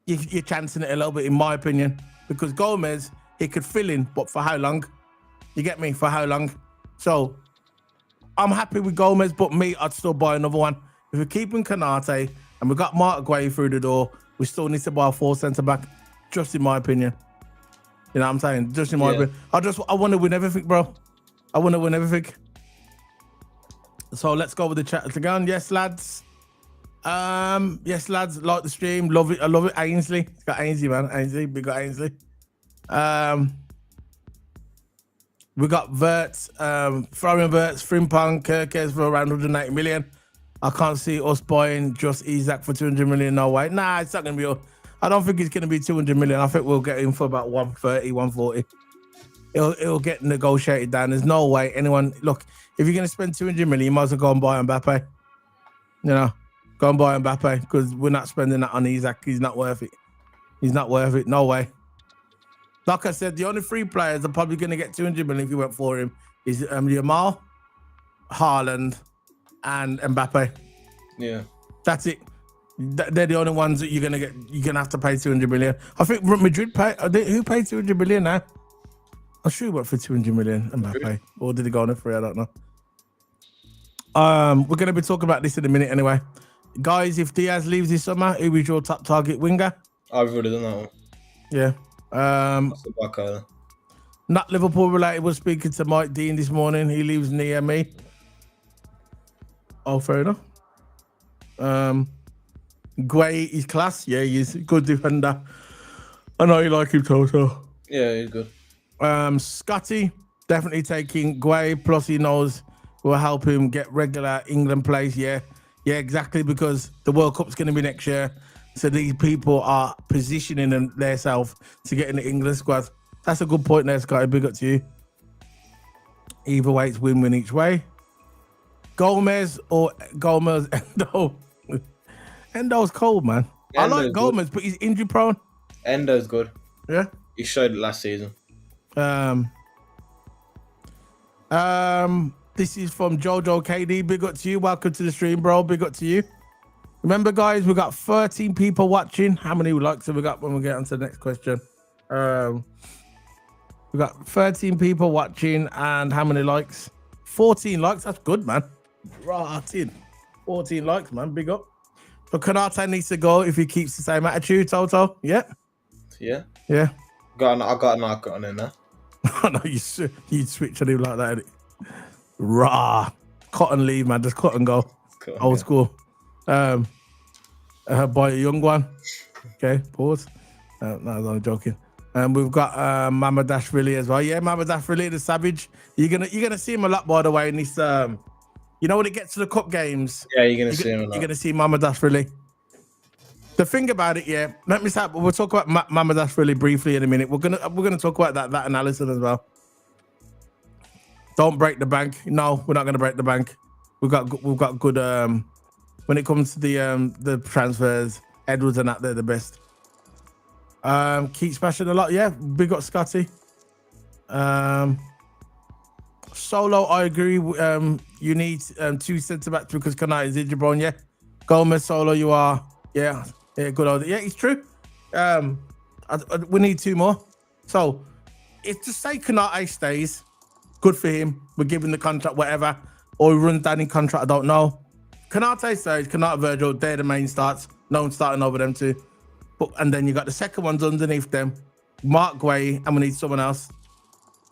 you're chancing it a little bit, in my opinion. Because Gomez, he could fill in, but for how long? You get me? For how long? So, I'm happy with Gomez, but I'd still buy another one. If we're keeping Konate, and we've got Marc Guehi through the door, we still need to buy a 4 centre-back, just in my opinion. You know what I'm saying? Just in my opinion. I want to win everything, bro. I want to win everything. So let's go with the chat again. Yes, lads. Yes, lads. Like the stream. Love it. I love it. Ainsley. It's got Ainsley, man. Ainsley. We got Ainsley. We got Wirtz. Florian Wirtz, Frimpong, Kerkez for around 180 million. I can't see us buying just Isak for 200 million. No way. Nah, it's not going to be. I don't think it's going to be 200 million. I think we'll get him for about 130, 140. It'll get negotiated down. There's no way anyone... Look, if you're going to spend 200 million, you might as well go and buy Mbappe. You know, go and buy Mbappe, because we're not spending that on Isak. He's not worth it. He's not worth it. No way. Like I said, the only 3 players are probably going to get 200 million if you went for him is Yamal, Haaland, and Mbappe. Yeah. That's it. They're the only ones that you're going to get. You're going to have to pay 200 million. I think Madrid pay. Who paid 200 million now? I'm sure he went for 200 million, Mbappe. Or did he go on a free? I don't know. We're going to be talking about this in a minute anyway. Guys, if Diaz leaves this summer, who is your top target winger? I've already done that one. Yeah. That's the back either. Not Liverpool related. Was speaking to Mike Dean this morning. He lives near me. Oh, fair enough. Guehi is class. Yeah, he's a good defender. I know you like him, Toto. Yeah, he's good. Scotty, definitely taking Guehi. Plus, he knows will help him get regular England plays. Yeah, exactly. Because the World Cup's going to be next year. So these people are positioning themselves to get in the England squad. That's a good point there, Scotty. Big up to you. Either way, it's win-win each way. Gomez or Gomez Endo. Endo's cold, man. I like Gomez, good. But he's injury prone. Endo's good. Yeah. He showed it last season. This is from Jojo KD. Big up to you. Welcome to the stream, bro. Big up to you. Remember, guys, we got 13 people watching. How many likes have we got when we get on to the next question? We got 13 people watching, and how many likes? 14 likes. That's good, man. Right, 14 likes, man. Big up. So Konate needs to go if he keeps the same attitude, Toto. Yeah. Yeah. Yeah. I got a knock on him now. No, you switch on him like that. Rah. Cut and leave, man. Just cut and go. Old school. By a young one. Okay, pause. No, I'm only joking. We've got Mamadashvili as well. Yeah, Mamadashvili, the savage. You're gonna see him a lot, by the way, in this you know when it gets to the cup games. Yeah, you're gonna see him a lot. You're gonna see Mamadashvili. The thing about it, yeah. Let me start. We'll talk about Mamadashvili briefly in a minute. We're gonna talk about that analysis as well. Don't break the bank. No, we're not gonna break the bank. We've got good when it comes to the transfers. Edwards and that, they're the best. Keep smashing a lot. Yeah, big up Scotty. Solo, I agree. You need two centre backs because Konate is injured prone. Yeah, Gomez, Solo, you are. Yeah, good old. Yeah, it's true. We need two more. So, if to say Konate stays, good for him. We're giving the contract whatever, or he runs down in contract. I don't know. Konate stays. Konate, Virgil, they're the main starts. No one's starting over them two. And then you got the second ones underneath them, Marc Guehi, and we need someone else.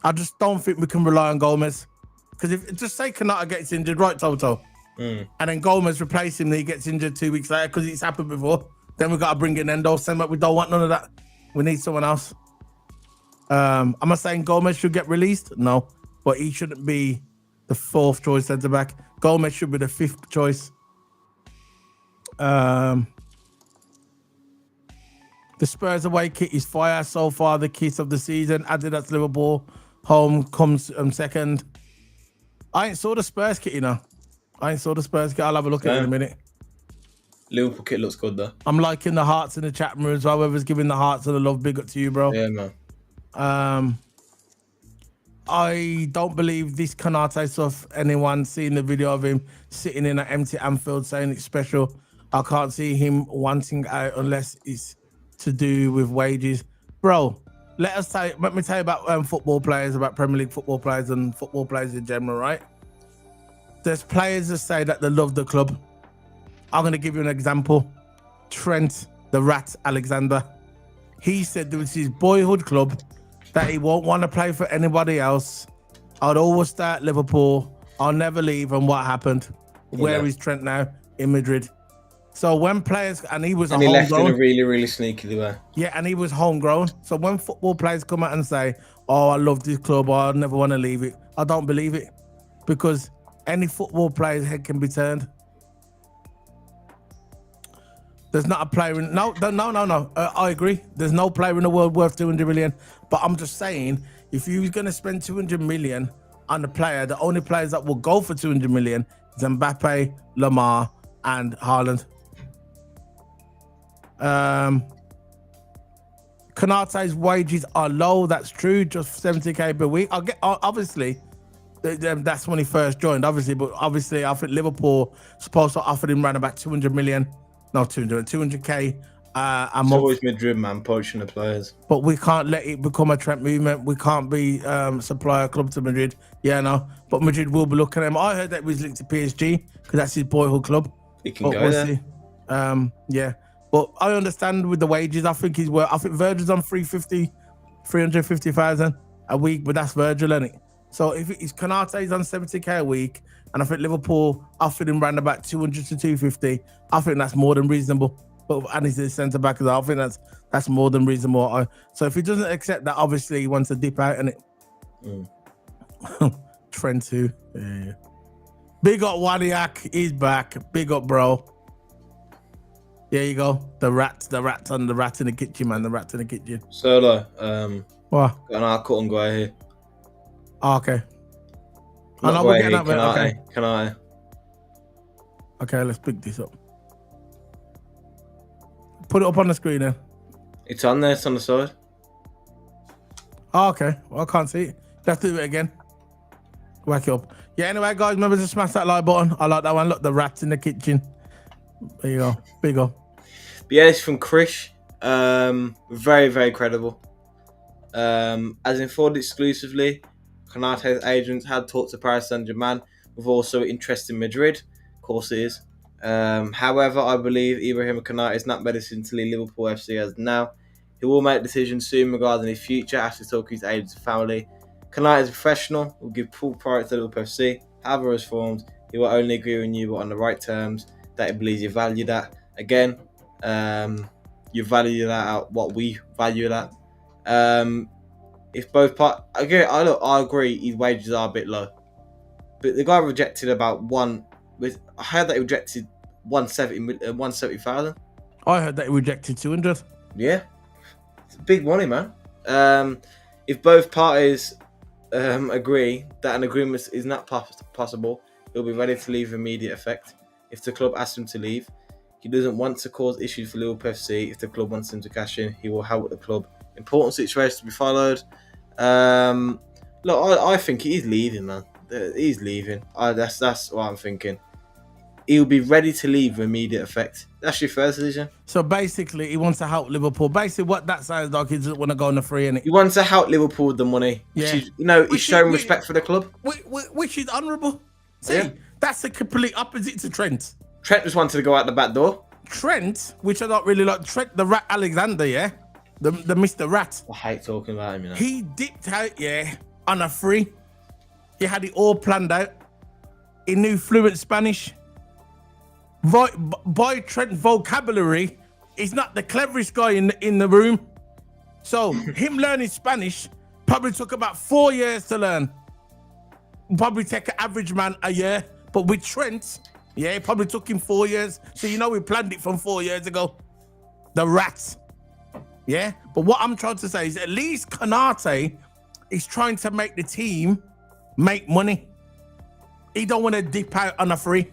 I just don't think we can rely on Gomez. Because if just say Konate gets injured, right, Toto? And then Gomez replace him, then he gets injured 2 weeks later because it's happened before. Then we got to bring in Endo. We don't want none of that. We need someone else. Am I saying Gomez should get released? No. But he shouldn't be the fourth choice centre back. Gomez should be the fifth choice. The Spurs away kit is fire so far. The kit of the season. Adidas Liverpool home comes second. I ain't saw the Spurs kit, you know. I'll have a look at it in a minute. Liverpool kit looks good though. I'm liking the hearts in the chat room as well. Whoever's giving the hearts and the love, big up to you, bro. Yeah, man. I don't believe this Konate stuff. Anyone seeing the video of him sitting in an empty Anfield saying it's special? I can't see him wanting out unless it's to do with wages, bro. Let me tell you about football players, about Premier League football players and football players in general, right? There's players that say that they love the club. I'm going to give you an example. Trent, the Rat Alexander. He said it was his boyhood club, that he won't want to play for anybody else. I'd always stay at Liverpool. I'll never leave. And what happened? Where is Trent now? In Madrid. So when players, and he was he left in a really, really sneaky way. Yeah, and he was homegrown. So when football players come out and say, oh, I love this club, or I never want to leave it, I don't believe it. Because any football player's head can be turned. There's not a player in... No. I agree. There's no player in the world worth 200 million. But I'm just saying, if you was going to spend 200 million on a player, the only players that will go for 200 million is Mbappe, Lamar, and Haaland. Konate's wages are low. That's true. Just 70k per week. Obviously, that's when he first joined. But obviously, I think Liverpool supposed to offer him around about 200 million. No, 200k a month. It's always Madrid, man, poaching the players. But we can't let it become a Trent movement. We can't be supplier club to Madrid. Yeah, no. But Madrid will be looking at him. I heard that he was linked to PSG because that's his boyhood club. He can go there. See. Yeah. But I understand with the wages. I think Virgil's on 350,000 a week, but that's Virgil, isn't it? So if it's Konate's on 70k a week, and I think Liverpool offered him around about 200 to 250, I think that's more than reasonable. and he's the centre back as well. I think that's more than reasonable. So if he doesn't accept that, obviously he wants to dip out in it. Trent too. Yeah. Big up Wadiak, he's back. Big up, bro. There you go. The rat in the kitchen, man. The rat in the kitchen. Solo. What? Got an cut on Guehi. Oh, okay. Not I know we're getting Guehi, up there. Okay. Konate. Okay, let's pick this up. Put it up on the screen then. It's on there. It's on the side. Oh, okay. Well, I can't see it. Let's do it again. Whack it up. Yeah, anyway, guys, remember to smash that like button. I like that one. Look, the rats in the kitchen. There you go. Big up. But yeah, it's from Krish. Very, very credible. As informed exclusively, Konate's agents had talked to Paris Saint-Germain with also interest in Madrid. Of course it is. However, I believe Ibrahim Konate is not medicine to leave Liverpool FC as now. He will make decisions soon regarding his future after talking to his agents and family. Konate is a professional, will give full priority to Liverpool FC. However, as formed, he will only agree with you but on the right terms that he believes you value that. Again, you value that at what we value that. If both parts, I agree, his wages are a bit low. But the guy rejected about I heard that he rejected 170,000. I heard that he rejected 200. Yeah, it's big money, man. If both parties agree that an agreement is not possible, he'll be ready to leave immediate effect. If the club asks him to leave, he doesn't want to cause issues for Liverpool FC. If the club wants him to cash in, he will help the club. Important situation to be followed. Look, I think he's leaving, man. He's leaving. That's what I'm thinking. He'll be ready to leave with immediate effect. That's your first decision. So basically, he wants to help Liverpool. Basically, what that sounds like, he doesn't want to go on the free, innit? He wants to help Liverpool with the money. Yeah. He's showing respect for the club. Which is honourable. See, Yeah. that's the complete opposite to Trent. Trent just wanted to go out the back door. Trent, which I don't really like, Trent the Rat Alexander, yeah? The Mr. Rat. I hate talking about him, you know. He dipped out, yeah, on a free. He had it all planned out. He knew fluent Spanish. By Trent's vocabulary, he's not the cleverest guy in the room. So him learning Spanish probably took about 4 years to learn. Probably take an average man a year. But with Trent, yeah, it probably took him 4 years. So we planned it from 4 years ago. The rats. Yeah? But what I'm trying to say is at least Konate is trying to make the team make money. He don't want to dip out on a free.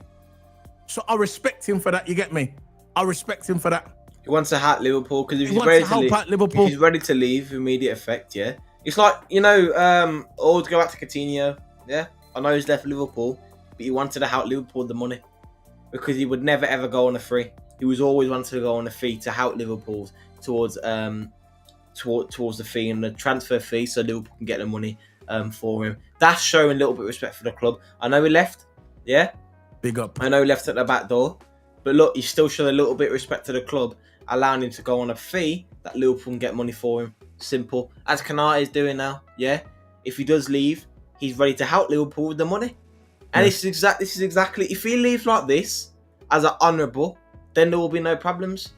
So I respect him for that, you get me? I respect him for that. He wants to help Liverpool because if he's ready to leave immediate effect, yeah. It's like, or to go back to Coutinho, yeah. I know he's left Liverpool, but he wanted to help Liverpool with the money because he would never ever go on a free. He was always wanted to go on a fee to help Liverpool towards the fee and the transfer fee, so Liverpool can get the money for him. That's showing a little bit of respect for the club. I know he left, yeah. Big up. I know he left at the back door, but look, he still showed a little bit of respect to the club, allowing him to go on a fee that Liverpool can get money for him. Simple. As Konate is doing now, yeah. If he does leave, he's ready to help Liverpool with the money. And this is exactly, if he leaves like this, as an honourable, then there will be no problems.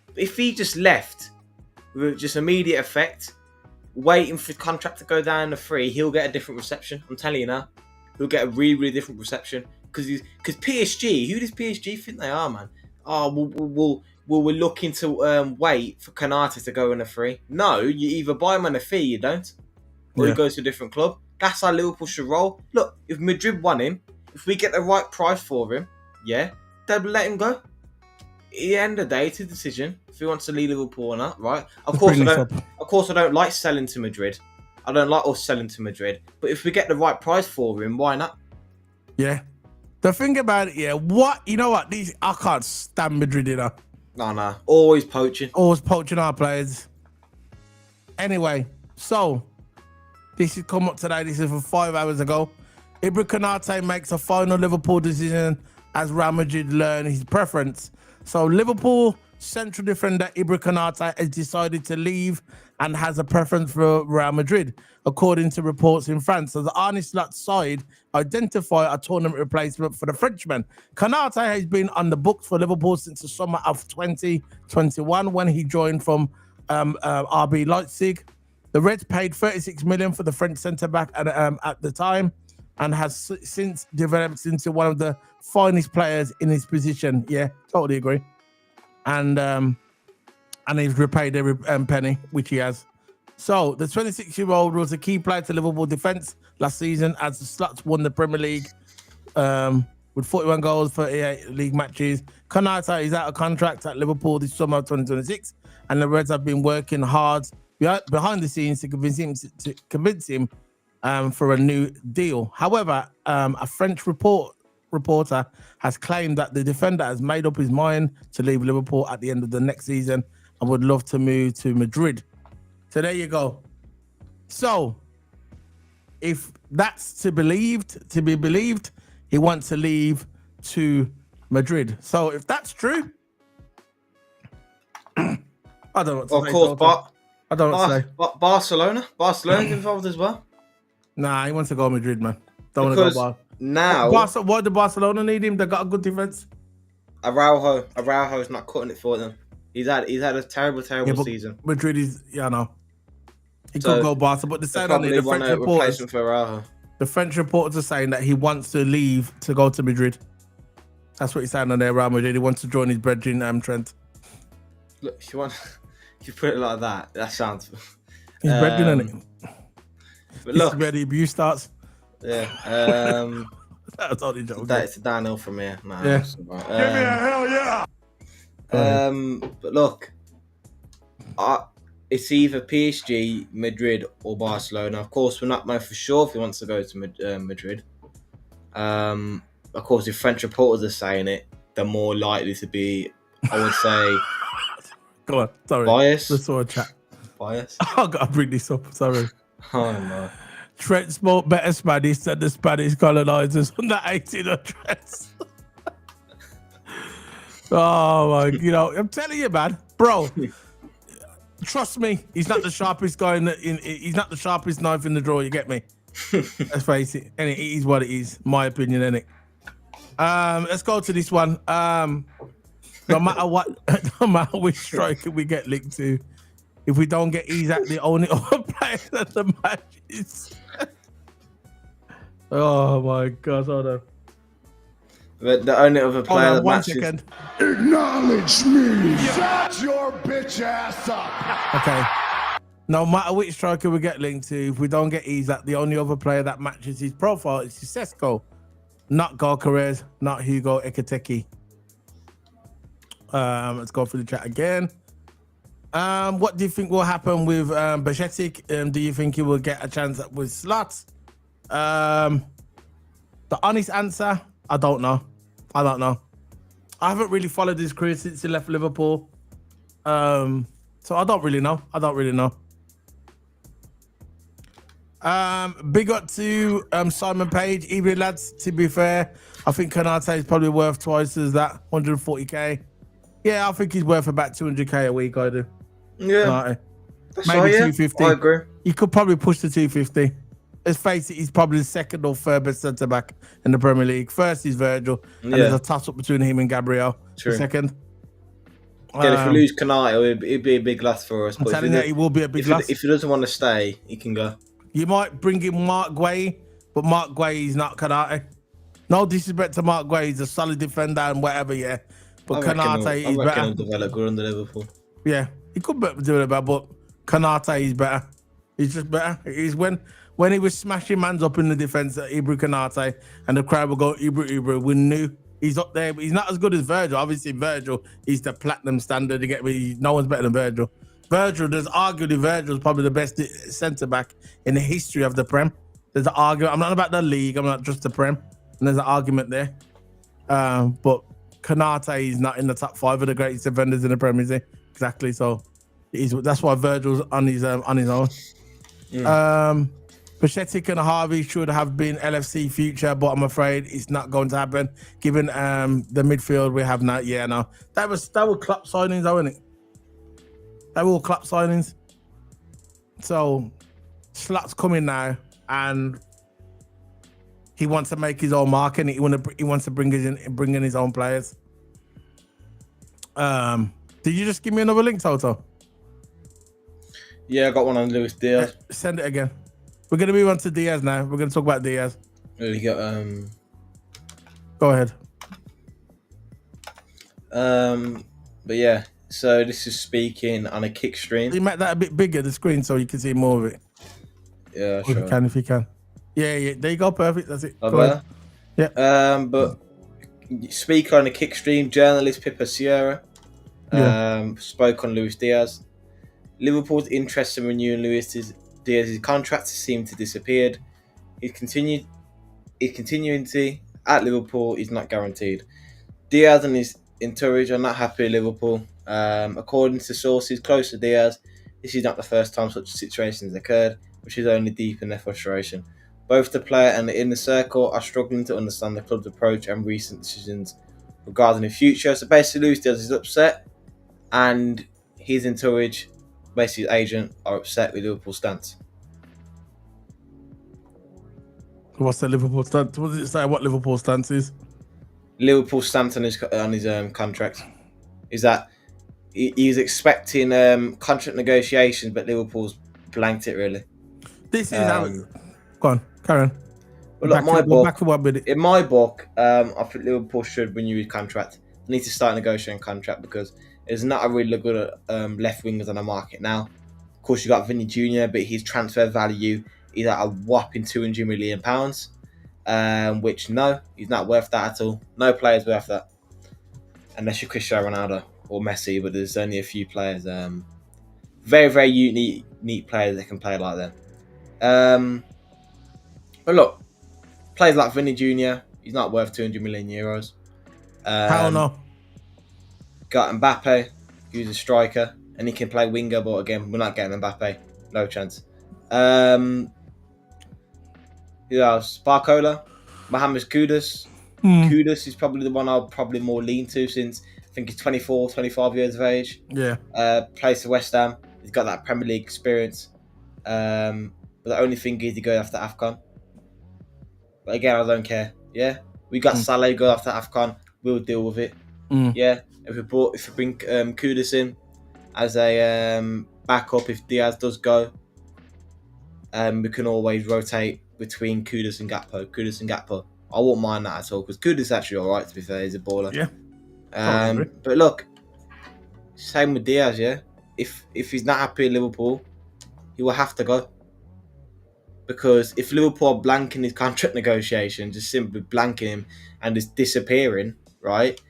But if he just left with just immediate effect, waiting for his contract to go down the free, he'll get a different reception. I'm telling you now. He'll get a really, really different reception. Because PSG, who does PSG think they are, man? We're looking to wait for Konate to go on a free. No, you either buy him on a fee, you don't, or he goes to a different club. That's how Liverpool should roll. Look, if Madrid want him, if we get the right price for him, yeah, they'll let him go. At the end of the day, it's a decision if he wants to leave Liverpool or not, right? Of course, I don't like selling to Madrid. I don't like us selling to Madrid. But if we get the right price for him, why not? Yeah. The thing about it, I can't stand Madrid, No. Always poaching. Always poaching our players. Anyway, so this has come up today. This is from 5 hours ago. Ibrahim Konate makes a final Liverpool decision as Real Madrid learn his preference. So Liverpool central defender Ibra Konate has decided to leave and has a preference for Real Madrid, according to reports in France. So the Arne Slot side identify a tournament replacement for the Frenchman. Konate has been on the books for Liverpool since the summer of 2021 when he joined from RB Leipzig. The Reds paid 36 million for the French centre-back at the time and has since developed into one of the finest players in his position. Yeah, totally agree. And he's repaid every penny, which he has. So the 26-year-old was a key player to Liverpool defence last season as the Sluts won the Premier League with 41 goals, 38 league matches. Konate is out of contract at Liverpool this summer of 2026, and the Reds have been working hard behind the scenes to convince him for a new deal. However, a French reporter has claimed that the defender has made up his mind to leave Liverpool at the end of the next season and would love to move to Madrid. So there you go. So if that's to be believed, he wants to leave to Madrid. So if that's true, I don't know what to say. Of course, but I don't know what to say. But Barcelona's involved as well. Nah, he wants to go to Madrid, man. Don't want to go Bar. Now, why do Barcelona need him? They got a good defense. Araujo's not cutting it for them. He's had a terrible season. Madrid is, I know. He could go Barca, but the French reporters for Araujo. The French reporters are saying that he wants to leave to go to Madrid. That's what he's saying on there, Real Madrid. He wants to join his brethren, Trent. Look, if you put it like that, that sounds. His brethren, isn't it? But look, this is where the abuse starts. Yeah. That's only joking. It's a downhill from here. Nah, yeah. Give me a hell yeah. But look, it's either PSG, Madrid, or Barcelona. Of course, we're not know for sure if he wants to go to Madrid. Of course, if French reporters are saying it, they're more likely to be, I would say, go on, sorry. Bias. Let's sort of chat. Bias. I've got to bring this up. Sorry. Oh no. Trent spoke better Spanish than the Spanish colonizers on the 1800s. Oh my, I'm telling you, man, bro. Trust me, he's not the sharpest guy he's not the sharpest knife in the drawer. You get me? Let's face it. And it is what it is. My opinion, innit? Let's go to this one. No matter which striker we get linked to, if we don't get Isak, the only other player that the match is. Oh my God, hold on. But the only other player that matches. Acknowledge me. Shut your bitch ass up. Okay. No matter which striker we get linked to, if we don't get Isak, the only other player that matches his profile is Sesko. Not Kerez, not Hugo Ekitike. Let's go through the chat again. What do you think will happen with Bajcetic? Do you think he will get a chance with Slots? The honest answer, I don't know. I haven't really followed his career since he left Liverpool. So I don't really know. Big up to Simon Page. Even lads, to be fair, I think Konate is probably worth twice as that, 140k. Yeah, I think he's worth about 200k a week, I do. Yeah. Maybe 250. I agree. He could probably push to 250. Let's face it, he's probably the second or third best centre back in the Premier League. First is Virgil, and there's a toss up between him and Gabriel. True. Second. If we lose Konate, it'd be a big loss for us. I'm telling you, he will be a big loss. If he doesn't want to stay, he can go. You might bring in Marc Guehi, but Marc Guehi is not Konate. No disrespect to Marc Guehi, he's a solid defender and whatever, yeah. But Konate is better. He'll develop good under Liverpool. Yeah, he could do it better, but Konate is better. He's just better. He's when he was smashing mans up in the defence at Ibra Konate and the crowd would go, Ibra, we knew he's up there, but he's not as good as Virgil. Obviously, Virgil is the platinum standard. You get me? No one's better than Virgil. There's arguably Virgil's probably the best centre-back in the history of the Prem. There's an argument. I'm not about the league. I'm not just the Prem. And there's an argument there. But Konate is not in the top 5 of the greatest defenders in the Prem, is he? Exactly. So that's why Virgil's on his own. Pachetic and Harvey should have been LFC future, but I'm afraid it's not going to happen given the midfield we have now. Yeah, no, that were club signings, though, wasn't it? They were all club signings. So Slot's coming now, and he wants to make his own mark, and he wants to bring in his own players. Did you just give me another link, Toto? Yeah, I got one on Luis Diaz. Send it again. We're going to move on to Diaz now. We're going to talk about Diaz. You got Go ahead. But yeah, so this is speaking on a kick stream. You make that a bit bigger, the screen, so you can see more of it. Yeah, sure. If you can. Yeah. There you go. Perfect. That's it. Go ahead. Yeah. But speaker on a kick stream, journalist Pippa Sierra spoke on Luis Diaz. Liverpool's interest in renewing Luis Diaz's contract seemed to disappear. His continuity at Liverpool is not guaranteed. Diaz and his entourage are not happy at Liverpool. According to sources close to Diaz, this is not the first time such situations occurred, which is only deepened their frustration. Both the player and the inner circle are struggling to understand the club's approach and recent decisions regarding the future. So basically, Luis Diaz is upset, and his entourage, basically his agent, are upset with Liverpool's stance. What's the Liverpool stance? What does it say? What Liverpool stance is? Liverpool's stance on his contract is that he's expecting contract negotiations, but Liverpool's blanked it really. This is how. Go on, Karen. Well, look, in my book, I think Liverpool should renew his contract. They need to start negotiating contract because there's not a really good left wingers on the market now. Of course, you got Vinny Jr., but his transfer value is at a whopping £200 million. Which no, he's not worth that at all. No player's worth that, unless you're Cristiano Ronaldo or Messi. But there's only a few players, very very unique players that can play like them. But look, players like Vinny Jr., he's not worth €200 million. Hell no. Got Mbappe, who's a striker, and he can play winger, but again, we're not getting Mbappe. No chance. Barcola, Mohamed Kudus. Kudus is probably the one I'll probably more lean to since I think he's 24, 25 years of age. Yeah. Plays for West Ham. He's got that Premier League experience. But the only thing is he goes after AFCON. But again, I don't care. Yeah. We got Salah go after AFCON. We'll deal with it. Yeah. If we bring Kudus in as a backup, if Diaz does go, we can always rotate between Kudus and Gakpo. I won't mind that at all because Kudus is actually alright, to be fair. He's a baller. Yeah. But look, same with Diaz, yeah. If he's not happy at Liverpool, he will have to go. Because if Liverpool are blanking his contract negotiation, just simply blanking him and just disappearing, right?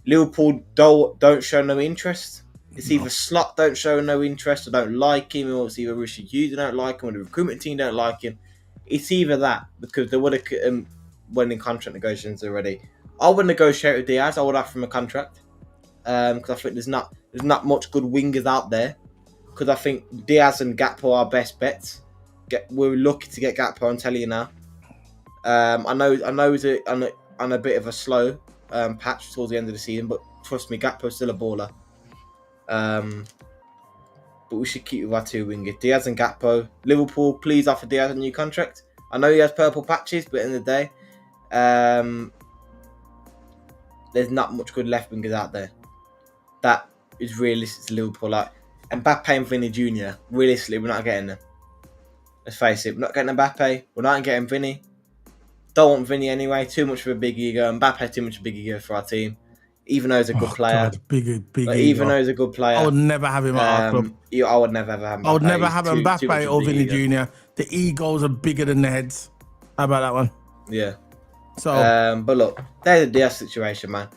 Liverpool don't show no interest. It's either Slot don't show no interest or don't like him, or it's either Richard Hughes don't like him, or the recruitment team don't like him. It's either that, because they would have went in contract negotiations already. I would negotiate with Diaz. I would offer him a contract because I think there's not much good wingers out there. Because I think Diaz and Gakpo are best bets. We're lucky to get Gakpo. I'm telling you now. I know he's on a bit of a slow patch towards the end of the season, but trust me, Gakpo's still a baller. But we should keep with our two wingers, Diaz and Gakpo. Liverpool, please offer Diaz a new contract. I know he has purple patches, but in the day, there's not much good left wingers out there. That is realistic to Liverpool. Like Mbappe and Vinny Jr., realistically, we're not getting them. Let's face it, we're not getting Mbappe. We're not getting Vinny. Don't want Vinny anyway. Too much of a big ego. Mbappe too much of a big ego for our team. Even though he's a good player. God, big even though he's a good player. I would never have him at our club. I would never ever have Mbappe. I would never have Mbappe or Vinny Jr. The egos are bigger than the heads. How about that one? Yeah. So, but look, there's a Diaz situation, man.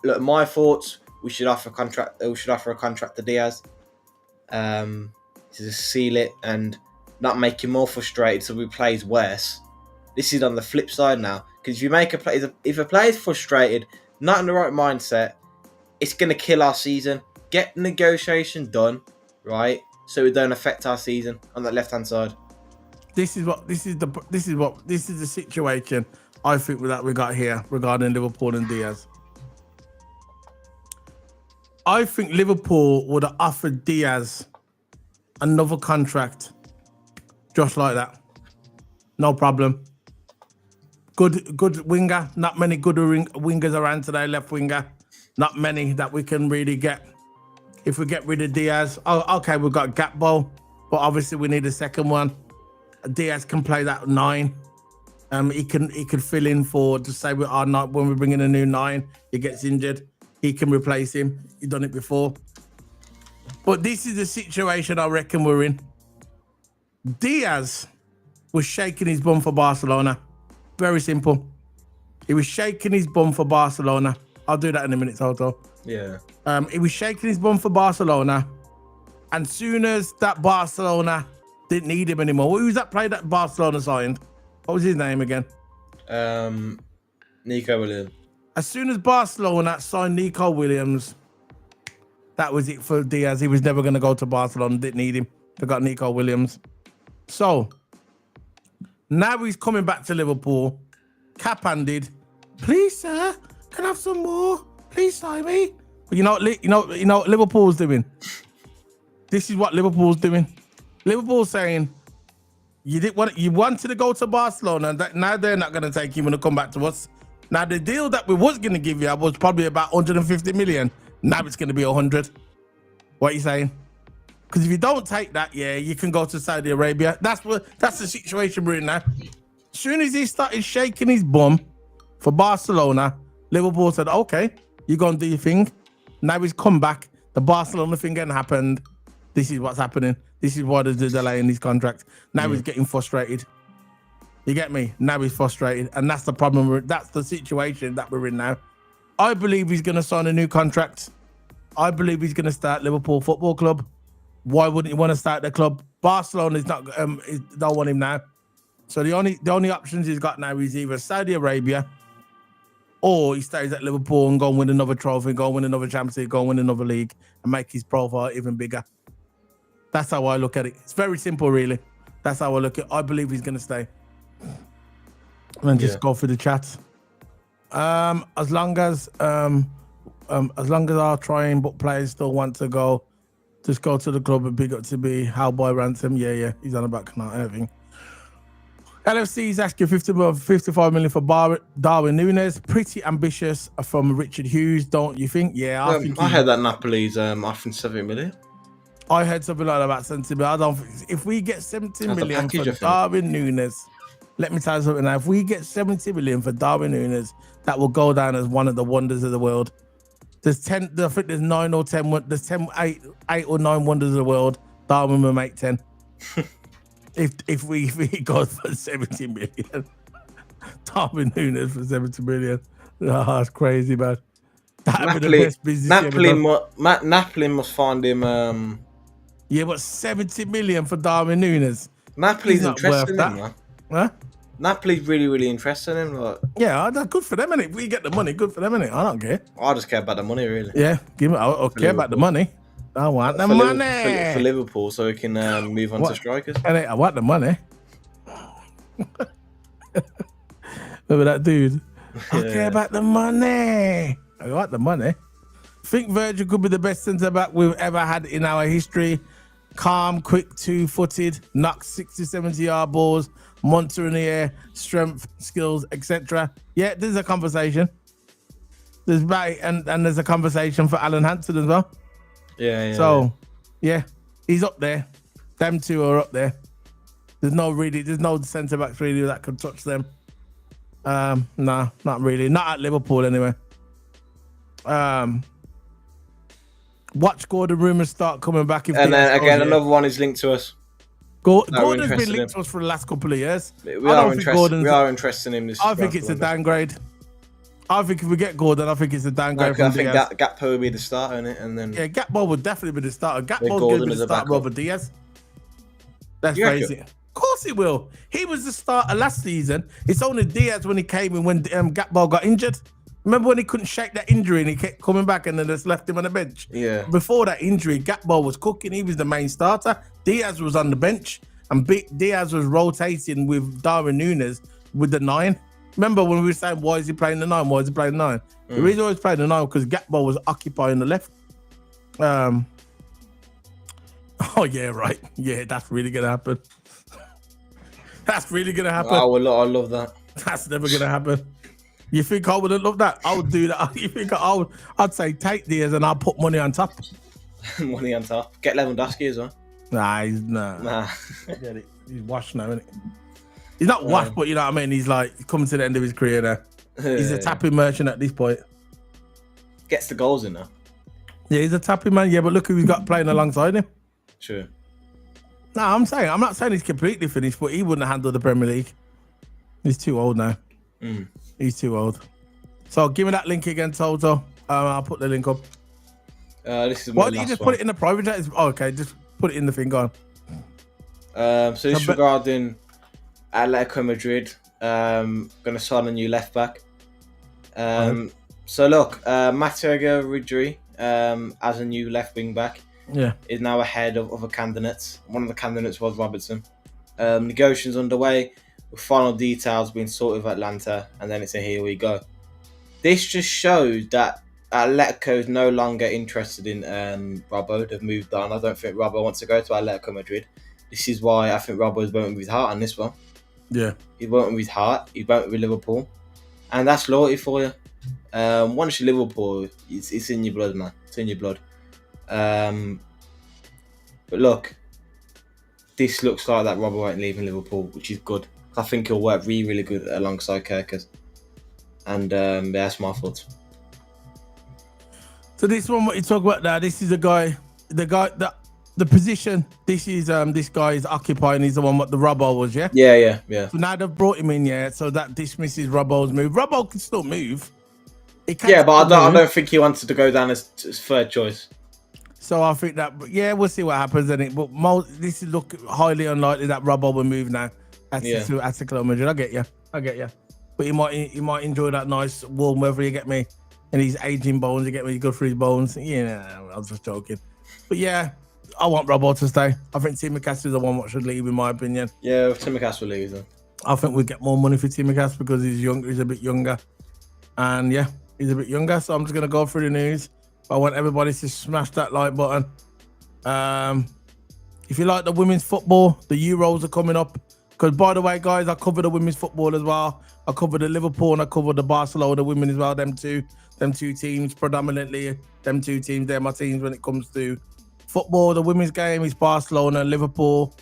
Look, my thoughts. We should offer a contract. We should offer a contract to Diaz. To just seal it and not make him more frustrated, so he plays worse. This is on the flip side now, because if you make if a player is frustrated, not in the right mindset, it's gonna kill our season. Get negotiation done, right? So it don't affect our season on that left hand side. This is the situation I think that we got here regarding Liverpool and Diaz. I think Liverpool would have offered Diaz another contract just like that. No problem. Good winger. Not many good wingers around today, left winger. Not many that we can really get. If we get rid of Diaz, okay, we've got Gakpo, but obviously we need a second one. Diaz can play that 9. He could fill in for, to say we are not, when we bring in a new 9, he gets injured. He can replace him. He's done it before. But this is the situation I reckon we're in. Diaz was shaking his bum for Barcelona. Very simple. He was shaking his bum for Barcelona. I'll do that in a minute, Toto. Yeah. He was shaking his bum for Barcelona. And soon as that Barcelona didn't need him anymore. Who was that player that Barcelona signed? What was his name again? Nico Williams. As soon as Barcelona signed Nico Williams, that was it for Diaz. He was never going to go to Barcelona. Didn't need him. They got Nico Williams. So now he's coming back to Liverpool, cap-handed. Please, sir, can I have some more? Please sign me. But you know what Liverpool's doing? This is what Liverpool's doing. Liverpool's saying, you wanted to go to Barcelona, now they're not going to take you when you come back to us. Now, the deal that we was going to give you was probably about 150 million. Now it's going to be 100. What are you saying? Because if you don't take that, yeah, you can go to Saudi Arabia. That's the situation we're in now. As soon as he started shaking his bum for Barcelona, Liverpool said, okay, you're going to do your thing. Now he's come back. The Barcelona thing ain't happened. This is what's happening. This is why there's a delay in his contract. Now he's getting frustrated. You get me? Now he's frustrated. And that's the problem. That's the situation that we're in now. I believe he's going to sign a new contract. I believe he's going to start Liverpool Football Club. Why wouldn't he want to start the club? Barcelona is not don't want him now. So the only options he's got now is either Saudi Arabia or he stays at Liverpool and go and win another trophy, go and win another Champions League, go and win another league and make his profile even bigger. That's how I look at it. It's very simple, really. That's how I look at it. I believe he's going to stay. And just go through the chat. As long as our trying but players still want to go, just go to the club and big up to be Hellboy Ransom. Yeah, he's on about Konate, everything. LFC is asking 55 million for Darwin Nunez. Pretty ambitious from Richard Hughes, don't you think? Yeah, I heard that Napoli's offering 70 million. I heard something like that about 70 million. I don't think, if we get 70 million for Darwin Nunez, let me tell you something now. If we get 70 million for Darwin Nunez, that will go down as one of the wonders of the world. There's 10, I think there's 9 or 10, there's 10, 8 or 9 wonders of the world. Darwin will make 10. if we go for 70 million. Darwin Nunez for 70 million. Oh, that's crazy, man. That'd be the best business Napoli must find him. Yeah, but 70 million for Darwin Nunez. Napoli's interested in him, man. Huh? Napoli's really interested in him. Like, yeah, that's good for them, innit? If we get the money, good for them, innit? I don't care. I just care about the money, really. Yeah, give me. I care about the money. I want the money for Liverpool, so we can move on to strikers. I want the money. Remember that dude? I care about the money. I want the money. Think Virgil could be the best centre back we've ever had in our history. Calm, quick, two-footed, knocks 60, 70-yard balls, monster in the air, strength, skills, etc. Yeah, there's a conversation. There's and there's a conversation for Alan Hansen as well. Yeah. So, yeah, he's up there. Them two are up there. There's no centre backs really that could touch them. No, not really. Not at Liverpool anyway. Watch Gordon rumours start coming back. And then again, another one is linked to us. Gordon's been linked to us for the last couple of years. We are interested in him. I think it's a downgrade. I think if we get Gordon, I think it's a downgrade. I think Gakpo will be the starter in it, and then Gakpo would definitely be the starter. Gakpo's going to be the starter over Diaz. Let's face it. Of course he will. He was the starter last season. It's only Diaz when he came in when Gakpo got injured. Remember when he couldn't shake that injury and he kept coming back and then just left him on the bench? Yeah. Before that injury, Gakpo was cooking. He was the main starter. Diaz was on the bench. And Diaz was rotating with Darwin Nunez with the 9. Remember when we were saying, why is he playing the 9? Why is he playing the 9? The reason why he's playing the 9 because Gakpo was occupying the left. Oh, yeah, right. Yeah, that's really going to happen. That's really going to happen. I love that. That's never going to happen. You think I wouldn't love that? I would do that. You think I'd say take Diaz and I'll put money on top. Money on top. Get Lewandowski as well. Nah. Get it. He's washed now, isn't he? He's not washed, but you know what I mean? He's like coming to the end of his career now. He's a tapping merchant at this point. Gets the goals in now. Yeah, he's a tapping man. Yeah, but look who he's got playing alongside him. True. No, I'm not saying he's completely finished, but he wouldn't handle the Premier League. He's too old now. He's too old. So give me that link again, Toto. I'll put the link up. This is why don't you just put it in the private chat? Oh, okay, just put it in the thing. Go on. So this regarding Atletico Madrid. Going to sign a new left back. So look, Matteo Ruggieri as a new left wing back. Yeah, is now ahead of other candidates. One of the candidates was Robertson. Negotiations underway with final details being sorted with Atlanta, and then it's a here we go. This just shows that Atletico is no longer interested in Robbo. They've moved on. I don't think Robbo wants to go to Atletico Madrid. This is why I think Robbo is voting with his heart on this one. Yeah, he's voting with his heart. He's voting with Liverpool, and that's loyalty for you. Once you're Liverpool, it's in your blood, man. It's in your blood. But look, this looks like that Robbo won't leave in Liverpool, which is good. I think he'll work really, really good alongside Kerkez. And that's my thoughts. So this one, what you talk about now, this is the position. This is this guy is occupying. Is the one what the Robbo was, yeah. Yeah. So now they've brought him in, yeah. So that dismisses Robbo's move. Robbo can still move. Yeah, but I don't think he wanted to go down as third choice. So I think that, yeah, we'll see what happens in it. But this is look highly unlikely that Robbo will move now. That's Atletico Madrid. I get you. But he might enjoy that nice warm weather. You get me? And his aging bones. You get me? Good for his bones. Yeah, I was just joking. But yeah, I want Robbo to stay. I think Tsimikas is the one that should leave, in my opinion. Yeah, Tsimikas will leave then. I think we get more money for Tsimikas because he's young. He's a bit younger, and yeah, he's a bit younger. So I'm just gonna go through the news. I want everybody to smash that like button. If you like the women's football, the Euros are coming up. Because by the way, guys, I cover the women's football as well. I cover the Liverpool and I cover the Barcelona women as well. Them two teams predominantly. Them two teams, they're my teams when it comes to football. The women's game is Barcelona, Liverpool,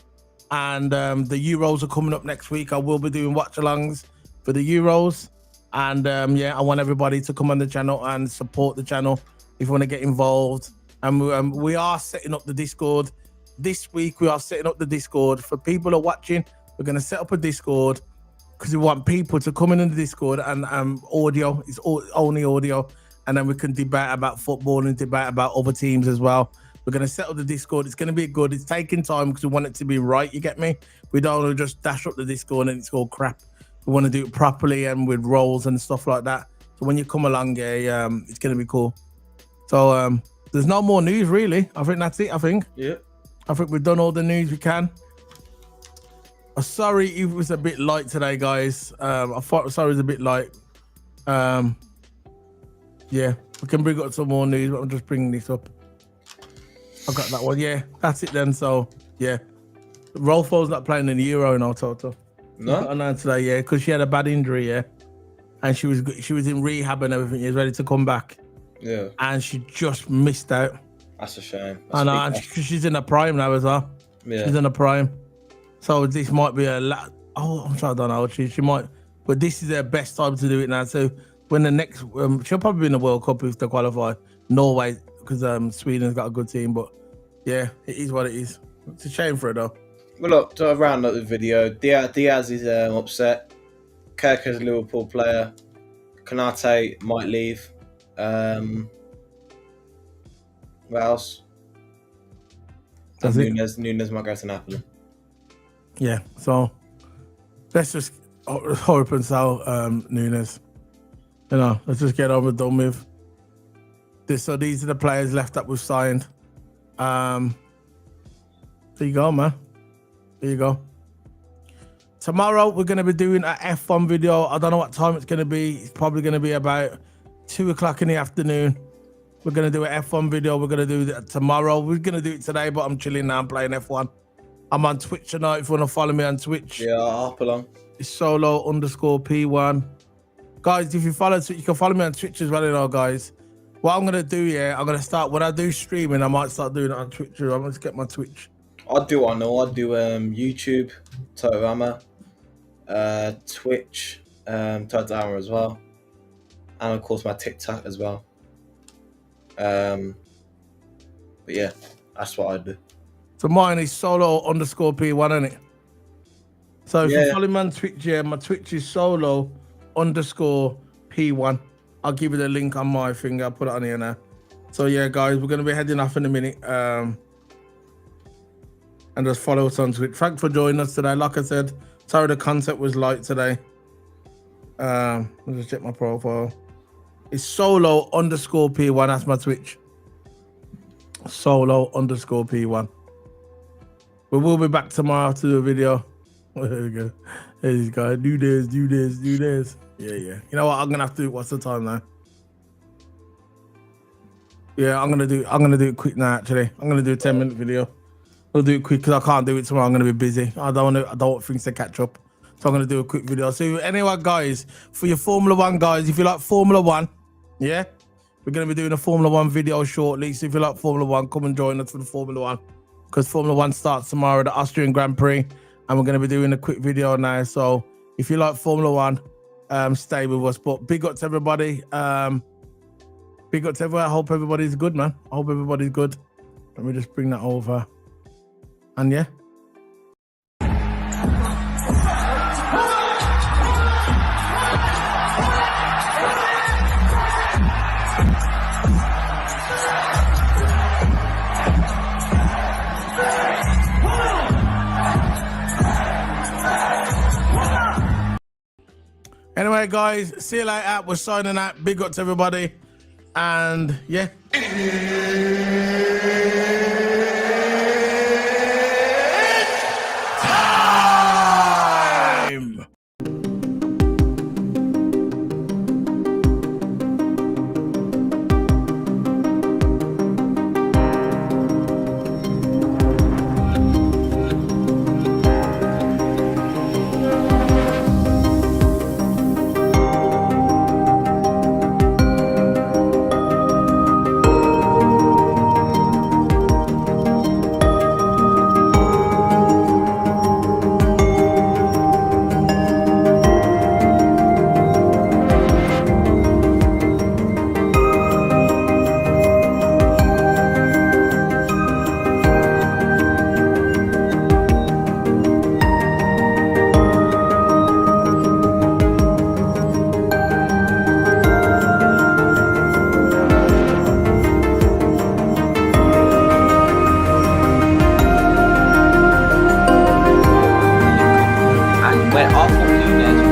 and the Euros are coming up next week. I will be doing watch-alongs for the Euros. And yeah, I want everybody to come on the channel and support the channel if you want to get involved. And we are setting up the Discord. This week, we are setting up the Discord. For people who are watching, we're going to set up a Discord because we want people to come in the Discord and audio. It's only audio. And then we can debate about football and debate about other teams as well. We're going to set up the Discord. It's going to be good. It's taking time because we want it to be right. You get me? We don't want to just dash up the Discord and it's all crap. We want to do it properly and with roles and stuff like that. So when you come along, it's going to be cool. So there's no more news, really. I think that's it, I think. Yeah. I think we've done all the news we can. Sorry it was a bit light today, guys. I thought sorry it was a bit light. Yeah, we can bring up some more news, but I'm just bringing this up. I got that one. Yeah, that's it then. So, yeah. Rolfo's not playing in the Euro now, Toto. No? Announced today, yeah, because she had a bad injury, yeah. And she was in rehab and everything. She was ready to come back. Yeah. And she just missed out. That's a shame. I know, and she's in a prime now as well. Yeah. She's in a prime. So this might be a lot. Oh, I'm sorry, I don't know. She might, but this is their best time to do it now. So when the next, she'll probably be in the World Cup if they qualify. Norway, because Sweden's got a good team. But yeah, it is what it is. It's a shame for her though. Well, look, to round up the video, Diaz is upset. Kerkez is a Liverpool player. Konate might leave. What else? That's it. Nunez might go to Napoli. Yeah, so let's just hope and sell Nunez. You know, let's just get over done with this. So these are the players left that we've signed. There you go, man. There you go. Tomorrow we're gonna be doing an F1 video. I don't know what time it's gonna be. It's probably gonna be about 2 o'clock in the afternoon. We're gonna do an F1 video. We're gonna do that tomorrow. We're gonna do it today, but I'm chilling now. I'm playing F1. I'm on Twitch tonight. If you wanna follow me on Twitch, Yeah, I'll hop along. it's solo_P1. Guys, if you follow Twitch, you can follow me on Twitch as well, you know, guys. What I'm gonna do, yeah, I'm gonna start when I do streaming. I might start doing it on Twitch. I'm gonna get my Twitch. I'll do what I know. I'll do YouTube, Toto Hammer, Twitch, Toto Hammer as well, and of course my TikTok as well. But yeah, that's what I do. So mine is solo_P1, isn't it? So if you Yeah. follow me on Twitch, yeah, my Twitch is solo_P1. I'll give you the link on my thing. I'll put it on here now. So yeah, guys, we're gonna be heading off in a minute. And just follow us on Twitch. Thanks for joining us today. Like I said, sorry the concept was light today. I'll just check my profile. It's solo_P1. That's my Twitch. Solo_P1. We will be back tomorrow to do a video. There we go. There's this guy. Do this, do this, do this. Yeah. You know what? I'm gonna have to do. What's the time now? Yeah, I'm gonna do it quick now. Actually, I'm gonna do a 10-minute video. I'll do it quick because I can't do it tomorrow. I'm gonna be busy. I don't want things to catch up. So I'm gonna do a quick video. So anyway, guys, for your Formula One guys, if you like Formula One, yeah, we're gonna be doing a Formula One video shortly. So if you like Formula One, come and join us for the Formula One because Formula One starts tomorrow, the Austrian Grand Prix, and we're gonna be doing a quick video now. So if you like Formula One, stay with us. But big up to everybody. Big up to everyone. I hope everybody's good, man. I hope everybody's good. Let me just bring that over. And yeah. Anyway, guys, see you later. We're signing out. Big up to everybody. And yeah. Time! And where Arthur Nunez